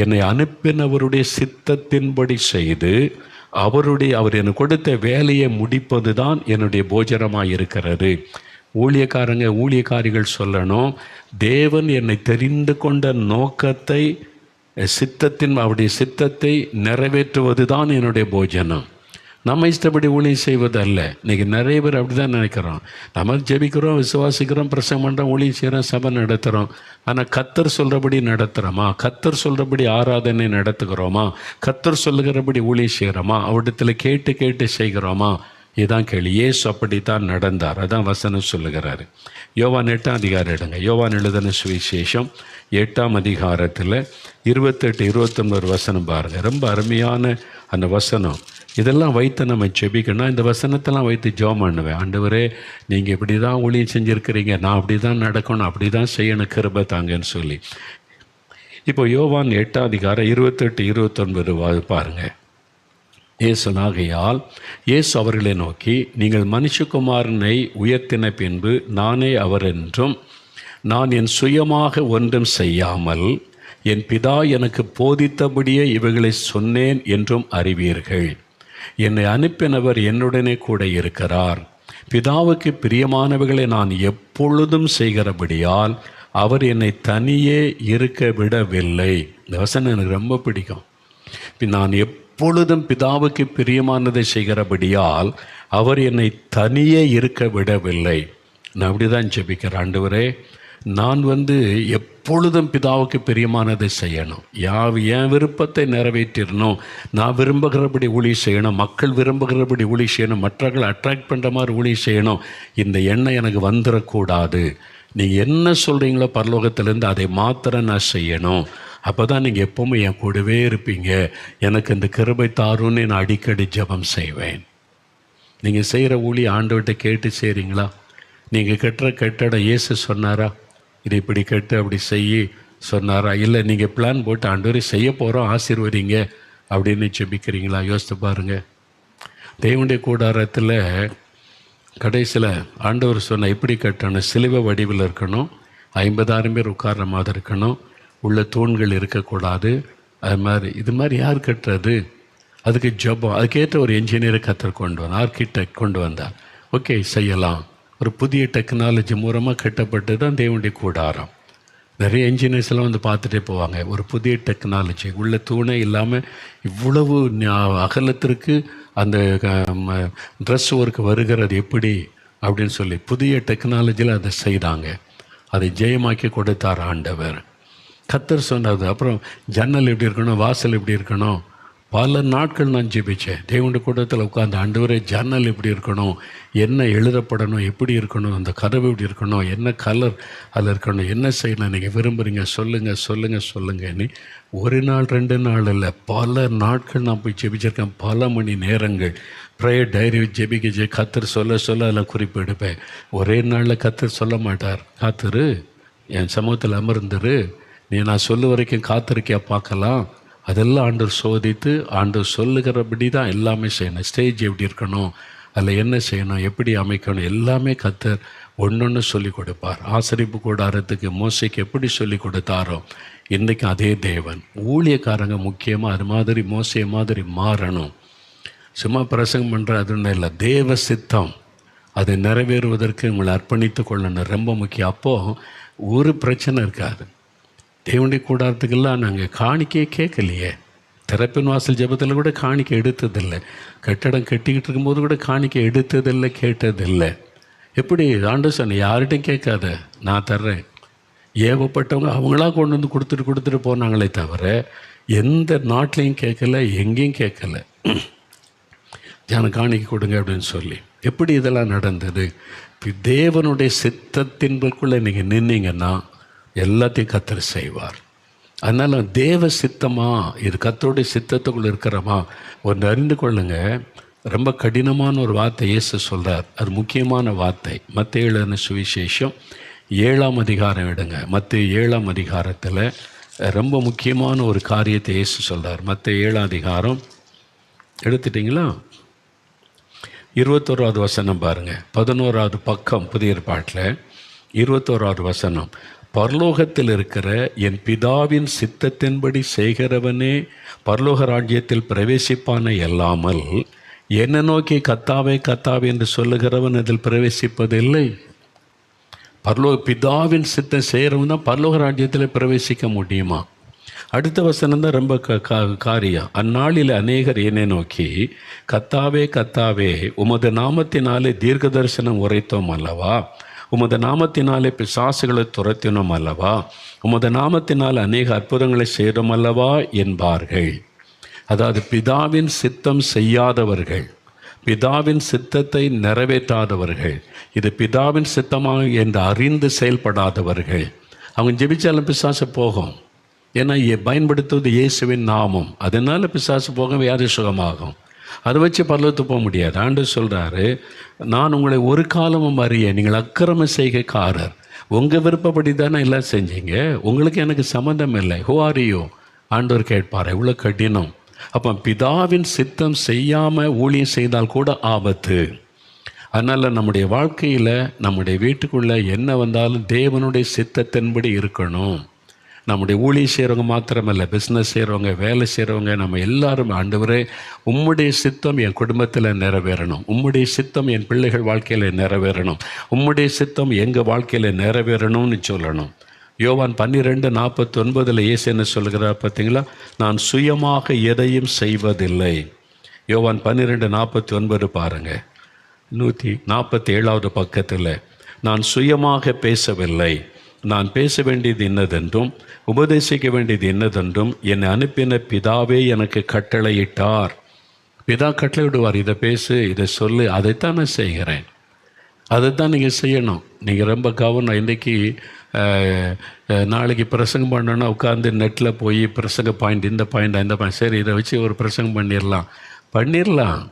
என்னை அனுப்பினவருடைய சித்தத்தின்படி செய்து அவர் எனக்கு கொடுத்த வேலையை முடிப்பது தான் என்னுடைய போஜனமாக இருக்கிறது. ஊழியக்காரிகள் சொல்லணும், தேவன் என்னை தெரிந்து கொண்ட நோக்கத்தை அவருடைய சித்தத்தை நிறைவேற்றுவது தான் என்னுடைய போஜனம். நம்ம இஷ்டப்படி ஊழியம் செய்வது அல்ல. இன்றைக்கி நிறைய பேர் அப்படி தான் நினைக்கிறோம். நம்ம ஜெபிக்கிறோம், விசுவாசிக்கிறோம், பிரசங்கம் பண்ணுறோம், ஊழியம் செய்கிறோம், சபை நடத்துகிறோம். ஆனால் கர்த்தர் சொல்கிறபடி நடத்துகிறோமா? கர்த்தர் சொல்கிறபடி ஆராதனை நடத்துகிறோமா? கர்த்தர் சொல்லுகிறபடி ஊழியம் செய்கிறோமா? அவரிடத்தில் கேட்டு செய்கிறோமா? இதுதான் கேள்வி. இயேசு அப்படித்தான் நடந்தார். அதான் வசனம் சொல்லுகிறாரு. யோவான் 8 அதிகாரம் எடுங்க. யோவான் எழுதின சுவிசேஷம் 8 அதிகாரத்தில் 28, 29 வசனம் பாருங்கள். ரொம்ப அருமையான அந்த வசனம். இதெல்லாம் வைத்து நம்ம ஜெபிக்கணும். இந்த வசனத்தெல்லாம் வைத்து ஜெபம் பண்ணுவேன். ஆண்டவரே, நீங்கள் இப்படி தான் ஊழியம் செஞ்சுருக்கிறீங்க, நான் அப்படி தான் நடக்கணும், அப்படி தான் செய்யணும், கிருபை தாங்கன்னு சொல்லி. இப்போ யோவான் 8 அதிகாரம் 28, 29 பாருங்கள். இயேசுனாகையால் இயேசு அவர்களை நோக்கி, நீங்கள் மனுஷகுமாரனை உயர்த்தின பின்பு நானே அவர் என்றும், நான் என் சுயமாக ஒன்றும் செய்யாமல் என் பிதா எனக்கு போதித்தபடியே இவைகளை சொன்னேன் என்றும் அறிவீர்கள். என்னை அனுப்பினவர் என்னுடனே கூட இருக்கிறார். பிதாவுக்கு பிரியமானவைகளை நான் எப்பொழுதும் செய்கிறபடியால் அவர் என்னை தனியே இருக்க விடவில்லை. இந்த வசனம் எனக்கு ரொம்ப பிடிக்கும். நான் எப்பொழுதும் பிதாவுக்கு பிரியமானதை செய்கிறபடியால் அவர் என்னை தனியே இருக்க விடவில்லை. நான் அப்படி தான் ஜெபிக்கிறேன். ஆண்டவரே, நான் எப்பொழுதும் பிதாவுக்கு பிரியமானதை செய்யணும், என் விருப்பத்தை நிறைவேற்றிடணும், நான் விரும்புகிறபடி ஊழியம் செய்யணும், மக்கள் விரும்புகிறபடி ஊழியம் செய்யணும், மற்றவர்கள் அட்ராக்ட் பண்ணுற மாதிரி ஊழியம் செய்யணும், இந்த எண்ணம் எனக்கு வந்துடக்கூடாது. நீங்கள் என்ன சொல்கிறீங்களோ பரலோகத்திலேருந்து அதை மாத்திரம் நான் செய்யணும். அப்போ தான் நீங்கள் எப்போவுமே என் கூடவே இருப்பீங்க. எனக்கு இந்த கிருபை தாருன்னு நான் அடிக்கடி ஜெபம் செய்வேன். நீங்கள் செய்கிற ஊழியம் ஆண்டவர்கிட்ட கேட்டு செய்கிறீங்களா? நீங்கள் கட்டுற கட்டடம் இயேசு சொன்னாரா, இது இப்படி கட்டு அப்படி செய்ய சொன்னாரா? இல்லை நீங்கள் பிளான் போட்டு ஆண்டவரே செய்ய போகிறோம் ஆசீர்வதிங்க அப்படின்னு ஜெபிக்கிறீங்களா? யோசித்து பாருங்கள். தேவனுடைய கூடாரத்தில் கடைசியில் ஆண்டவர் சொன்ன எப்படி கட்டணும், சிலுவை வடிவில் இருக்கணும், 50,000 பேர் உட்கார்ற மாதிரி இருக்கணும், உள்ள தூண்கள் இருக்கக்கூடாது. அது மாதிரி இது மாதிரி யார் கட்டுறது? அதுக்கு ஜெபம், அதுக்கேற்ற ஒரு என்ஜினியரை கத்தர் கொண்டு வந்தார், ஆர்கிடெக்ட் கொண்டு வந்தார். ஓகே செய்யலாம். ஒரு புதிய டெக்னாலஜி மூலமாக கட்டப்பட்டு தான் தேவனுடைய கூடாரம். நிறைய என்ஜினியர்ஸ் எல்லாம் பார்த்துட்டே போவாங்க. ஒரு புதிய டெக்னாலஜி, உள்ள தூணே இல்லாமல் இவ்வளவு அகலத்திற்கு அந்த ட்ரெஸ் ஒர்க் வருகிறது எப்படி அப்படின்னு சொல்லி புதிய டெக்னாலஜியில் அதை செய்தாங்க. அதை ஜெயமாக்கி கொடுத்தார் ஆண்டவர். கத்தர் சொன்னது. அப்புறம் ஜன்னல் எப்படி இருக்கணும், வாசல் எப்படி இருக்கணும், பல நாட்கள் நான் ஜெபித்தேன். தேவனுடைய கூட்டத்தில் உட்காந்து ஆண்டவரே ஜன்னல் எப்படி இருக்கணும், என்ன எழுதப்படணும், எப்படி இருக்கணும், அந்த கதவு எப்படி இருக்கணும், என்ன கலர் அதில் இருக்கணும், என்ன செய்யணும், நீங்கள் விரும்புகிறீங்க சொல்லுங்கன்னு ஒரு நாள் 2 நாள் இல்லை, பல நாட்கள் நான் போய் ஜெபிச்சிருக்கேன். பல மணி நேரங்கள் ப்ரேயர் டைரி ஜெபிக்க கத்தர் சொல்ல அதில் குறிப்பு எடுப்பேன். ஒரே நாளில் கத்தர் சொல்ல மாட்டார். காத்துரு, என் சமூகத்தில் அமர்ந்துரு, நீ நான் சொல்ல வரைக்கும் காத்திருக்கியா பார்க்கலாம். அதெல்லாம் ஆண்டவர் சோதித்து ஆண்டவர் சொல்லுகிறபடி தான் எல்லாமே செய்யணும். ஸ்டேஜ் எப்படி இருக்கணும், அதில் என்ன செய்யணும், எப்படி அமைக்கணும், எல்லாமே கத்தர் ஒன்று சொல்லி கொடுப்பார். ஆசரிப்பு கூடாரத்துக்கு மோசைக்கு எப்படி சொல்லி கொடுத்தாரோ இன்றைக்கும் அதே தேவன். ஊழியக்காரங்க முக்கியமாக அது மாதிரி மோசையை மாதிரி மாறணும். சும்மா பிரசங்கம் பண்ணுற அதுன்னு இல்லை, தேவ சித்தம் அதை நிறைவேறுவதற்கு உங்களை அர்ப்பணித்து கொள்ளணும், ரொம்ப முக்கியம். அப்போது ஒரு பிரச்சனை இருக்காது. தேவனுடைய கூடாரத்துக்கெல்லாம் நாங்கள் காணிக்கையே கேட்கலையே. திறப்பின் வாசல் ஜெபத்தில் கூட காணிக்கை எடுத்ததில்லை. கட்டடம் கட்டிக்கிட்டு இருக்கும்போது கூட காணிக்கை எடுத்ததில்லை, கேட்டதில்லை. எப்படி ஆண்டவர் சொன்ன, யார்கிட்டையும் கேட்காத, நான் தர்றேன். ஏவப்பட்டவங்க அவங்களா கொண்டு வந்து கொடுத்துட்டு போனாங்களே தவிர எந்த நாட்டிலையும் கேட்கல, எங்கேயும் கேட்கல. காணிக்கை கொடுங்க அப்படின்னு சொல்லி. எப்படி இதெல்லாம் நடந்தது? தேவனுடைய சித்தத்தின்குள்ளே நீங்கள் நின்னீங்கன்னா எல்லாத்தையும் கத்தர் செய்வார். அதனால் தேவ சித்தமா, இது கத்தருடைய சித்தத்துக்குள்ளே இருக்கிறோமா ஒன்று அறிந்து கொள்ளுங்க. ரொம்ப கடினமான ஒரு வார்த்தை இயேசு சொல்கிறார், அது முக்கியமான வார்த்தை. மத்தேயு எழுதின சுவிசேஷம் 7ஆம் அதிகாரம் எடுங்க. மத்தேயு 7ஆம் அதிகாரத்தில் ரொம்ப முக்கியமான ஒரு காரியத்தை இயேசு சொல்கிறார். மத்தேயு 7ஆம் அதிகாரம் எடுத்துட்டிங்களா? 21வது வசனம் பாருங்கள். 11வது பக்கம் புதிய ஏற்பாட்டில் 21வது வசனம். பரலோகத்தில் இருக்கிற என் பிதாவின் சித்தத்தின்படி செய்கிறவனே பரலோக ராஜ்யத்தில் பிரவேசிப்பான அல்லாமல் என்னை நோக்கி கத்தாவே கத்தாவே என்று சொல்லுகிறவன் அதில் பிரவேசிப்பதில்லை. பிதாவின் சித்தம் செய்கிறவன் தான் பரலோக ராஜ்யத்தில் பிரவேசிக்க முடியுமா? அடுத்த வசனம் தான் ரொம்ப காரியம். அந்நாளில் அநேகர் என்னை நோக்கி கத்தாவே கத்தாவே உமது நாமத்தினாலே தீர்க்க தரிசனம் உரைத்தோம் அல்லவா, உமது நாமத்தினாலே பிசாசுகளை துரத்தினோம் அல்லவா, உமது நாமத்தினால் அநேக அற்புதங்களை செய்தோம் அல்லவா என்பார்கள். அதாவது பிதாவின் சித்தம் செய்யாதவர்கள், பிதாவின் சித்தத்தை நிறைவேற்றாதவர்கள், இது பிதாவின் சித்தமாக என்று அறிந்து செயல்படாதவர்கள். அவங்க ஜெபிச்சாலும் பிசாசு போகும். ஏன்னா பயன்படுத்துவது இயேசுவின் நாமம். அதனால் பிசாசு போக வியாதி சுகமாகும். அதை வச்சு பரலோகத்துக்கு போக முடியாது. ஆண்டவர் சொல்கிறாரு, நான் உங்களை ஒரு காலமும் அறிய, நீங்கள் அக்கிரம செய்கைக்காரர், உங்கள் விருப்பப்படி தானே எல்லாம் செஞ்சீங்க, உங்களுக்கு எனக்கு சம்மந்தம் இல்லை, ஹூ ஆர் யூ ஆண்டவர் கேட்பார். எவ்வளோ கடினம். அப்போ பிதாவின் சித்தம் செய்யாமல் ஊழியம் செய்தால் கூட ஆபத்து. அதனால் நம்முடைய வாழ்க்கையில் நம்முடைய வீட்டுக்குள்ளே என்ன வந்தாலும் தேவனுடைய சித்தத்தின்படி இருக்கணும். நம்முடைய ஊழியம் செய்கிறவங்க மாத்திரமல்ல, பிஸ்னஸ் செய்கிறவங்க, வேலை செய்கிறவங்க, நம்ம எல்லாரும் ஆண்டவரே உம்முடைய சித்தம் என் குடும்பத்தில் நிறைவேறணும், உம்முடைய சித்தம் என் பிள்ளைகள் வாழ்க்கையில் நிறைவேறணும், உம்முடைய சித்தம் எங்கள் வாழ்க்கையில் நிறைவேறணும்னு சொல்லணும். யோவான் 12:49 இயேசு என்ன சொல்கிறார் பார்த்தீங்களா? நான் சுயமாக எதையும் செய்வதில்லை. யோவான் 12:49 பாருங்கள். 147வது பக்கத்தில், நான் சுயமாக பேசவில்லை, நான் பேச வேண்டியது என்னதென்றும் உபதேசிக்க வேண்டியது என்னதென்றும் என்னை அனுப்பின பிதாவே எனக்கு கட்டளையிட்டார். பிதா கட்டளையிடுவார், இதை பேசு, இதை சொல்லு, அதைத்தான் நான் செய்கிறேன். அதைத்தான் நீங்கள் செய்யணும். நீங்கள் ரொம்ப கவனம். இன்றைக்கி நாளைக்கு பிரசங்கம் பண்ணோன்னா உட்காந்து நெட்டில் போய் பிரசங்க பாயிண்ட், இந்த பாயிண்ட், அந்த பாயிண்ட், சரி இதை வச்சு ஒரு பிரசங்கம் பண்ணிடலாம்.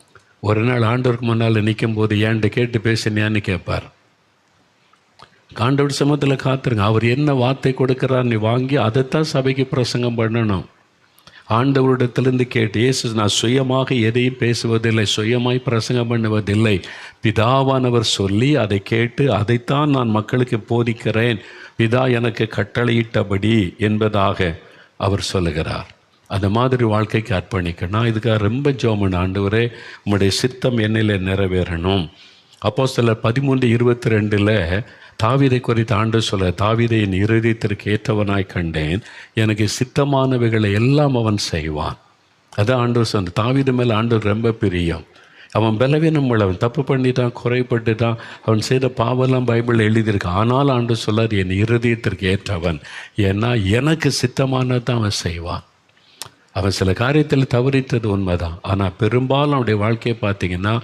ஒரு நாள் ஆண்டவருக்கு முன்னால் நிற்கும் போது ஏன்ட்டு கேட்டு பேசினியான்னு கேட்பார். ஆண்டவர் சமூகத்தில் காத்துருங்க. அவர் என்ன வார்த்தை கொடுக்குறார் நீ வாங்கி அதைத்தான் சபைக்கு பிரசங்கம் பண்ணணும். ஆண்டவரிடத்திலிருந்து கேட்டு, இயேசு நான் சுயமாக எதையும் பேசுவதில்லை, சுயமாய் பிரசங்கம் பண்ணுவதில்லை, பிதாவானவர் சொல்லி அதை கேட்டு அதைத்தான் நான் மக்களுக்கு போதிக்கிறேன், பிதா எனக்கு கட்டளையிட்டபடி என்பதாக அவர் சொல்லுகிறார். அந்த மாதிரி வாழ்க்கைக்கு அர்ப்பணிக்க நான் இதுக்காக ரொம்ப ஜெபம். ஆண்டவரே உம்முடைய சித்தம் என்னில் நிறைவேறணும். அப்போஸ்தலர் 13:22 தாவீதை குறித்து ஆண்டவர் சொல்ல, தாவீதை என் இருதயத்திற்கு ஏற்றவனாய் கண்டேன், எனக்கு சித்தமானவைகளை எல்லாம் அவன் செய்வான். அதான் ஆண்டவர் சொன்ன. தாவீது மேலே ஆண்டவர் ரொம்ப பிரியம். அவன் பலவீனம் உள்ளவன், தப்பு பண்ணிட்டான், குறைப்பட்டுட்டான், அவன் செய்த பாவெல்லாம் பைபிளில் எழுதியிருக்கான். ஆனால் ஆண்டவர் சொல்லார் என் இருதயத்திற்கு ஏற்றவன், ஏன்னா எனக்கு சித்தமானதான் அவன் செய்வான். அவன் சில காரியத்தில் தவறித்தது உண்மைதான், ஆனால் பெரும்பாலும் அவனுடைய வாழ்க்கையை பார்த்திங்கன்னா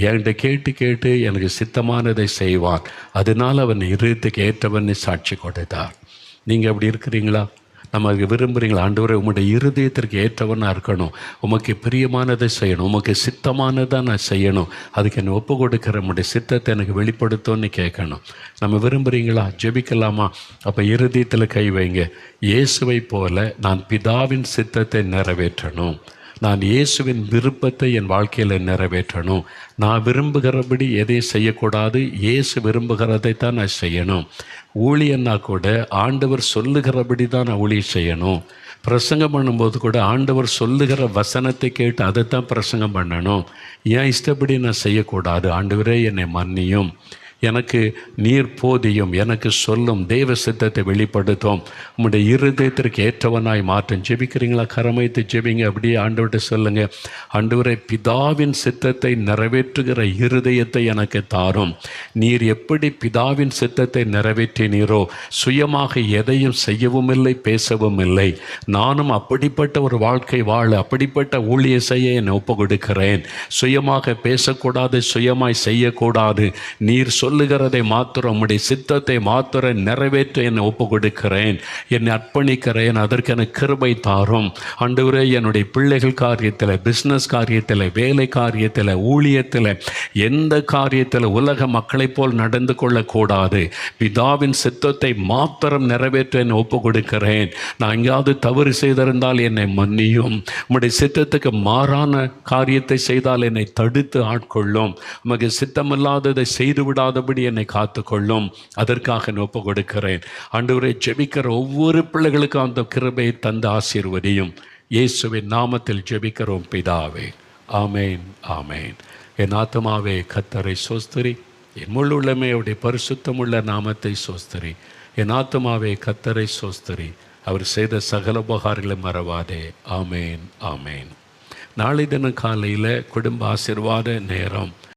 என்கிட்ட கேட்டு எனக்கு சித்தமானதை செய்வான். அதனால் அவன் இருதயத்துக்கு ஏற்றவன் சாட்சி கொடுத்தார். நீங்கள் அப்படி இருக்கிறீங்களா? நம்ம அதுக்கு விரும்புகிறீங்களா? ஆண்டவரே உம்முடைய இருதயத்திற்கு ஏற்றவனாக இருக்கணும், உமக்கு பிரியமானதை செய்யணும், உமக்கு சித்தமானதான் நான் செய்யணும், அதுக்கு என்னை ஒப்பு கொடுக்குற உம்முடைய சித்தத்தை எனக்கு வெளிப்படுத்தோன்னு கேட்கணும். நம்ம விரும்புகிறீங்களா? ஜெபிக்கலாமா? அப்போ இருதயத்தில் கை வைங்க. இயேசுவை போல நான் பிதாவின் சித்தத்தை நிறைவேற்றணும், நான் இயேசுவின் விருப்பத்தை என் வாழ்க்கையில் நிறைவேற்றணும். நான் விரும்புகிறபடி எதையும் செய்யக்கூடாது, இயேசு விரும்புகிறதை தான் நான் செய்யணும். ஊழியன்னா கூட ஆண்டவர் சொல்லுகிறபடி தான் நான் ஊழியம் செய்யணும். பிரசங்கம் பண்ணும்போது கூட ஆண்டவர் சொல்லுகிற வசனத்தை கேட்டு அதைத்தான் பிரசங்கம் பண்ணணும். ஏன் இஷ்டப்படி நான் செய்யக்கூடாது. ஆண்டவரே என்னை மன்னியும், எனக்கு நீர் போதியும், எனக்கு சொல்லும், தெய்வ சித்தத்தை வெளிப்படுத்தும், உம்முடைய இருதயத்திற்கு ஏற்றவனாய் மாற்றம். ஜெபிக்கிறீங்களா? கரமைத்து ஜெபிங்க. அப்படியே ஆண்டவர்கிட்ட சொல்லுங்கள், ஆண்டவரே பிதாவின் சித்தத்தை நிறைவேற்றுகிற இருதயத்தை எனக்கு தாரும். நீர் எப்படி பிதாவின் சித்தத்தை நிறைவேற்றினீரோ சுயமாக எதையும் செய்யவும் இல்லை, பேசவும் இல்லை. நானும் அப்படிப்பட்ட ஒரு வாழ்க்கை வாழ, அப்படிப்பட்ட ஊழிய செய்ய என்னை ஒப்பு கொடுக்கிறேன். சுயமாக பேசக்கூடாது, சுயமாய் செய்யக்கூடாது. நீர் சொல்லுகிறதை மாத்திரம், உம்முடைய சித்தத்தை மாத்திரம் நிறைவேற்ற என்னை ஒப்பு கொடுக்கிறேன், என்னை அர்ப்பணிக்கிறேன். அதற்கு எனக்கு கிருபை தாரும். ஆண்டவரே என்னுடைய பிள்ளைகள் காரியத்தில், பிஸ்னஸ் காரியத்தில், வேலை காரியத்தில், ஊழியத்தில், எந்த காரியத்தில் உலக மக்களைப் போல் நடந்து கொள்ளக்கூடாது. பிதாவின் சித்தத்தை மாத்திரம் நிறைவேற்ற என்னை ஒப்பு கொடுக்கிறேன். நான் எங்கேயாவது தவறு செய்திருந்தால் என்னை மன்னியும். உம்முடைய சித்தத்துக்கு மாறான காரியத்தை செய்தால் என்னை தடுத்து ஆட்கொள்ளும். உமக்கு சித்தமில்லாததை செய்து விடாதபடி என்னை காத்துக்கொள்ளும். அதற்காக ஒப்பு கொடுக்கிறேன். ஆண்டவரே ஜெபிக்கிற ஒவ்வொரு பிள்ளைகளுக்கும் அந்த கிருபையை தந்து ஆசீர்வதியும். இயேசுவின் நாமத்தில் ஜெபிக்கிறோம் பிதாவே. ஆமேன், ஆமேன். என் ஆத்துமாவே கர்த்தரை சோஸ்திரி, என் முழு உள்ளமே அவருடைய பரிசுத்தமுள்ள நாமத்தை சோஸ்திரி. என் ஆத்துமாவே கர்த்தரை சோஸ்திரி, அவர் செய்த சகல உபகாரங்களை மறவாதே. ஆமேன், ஆமேன். நாளை தினம் காலையில் குடும்ப ஆசீர்வாத நேரம்.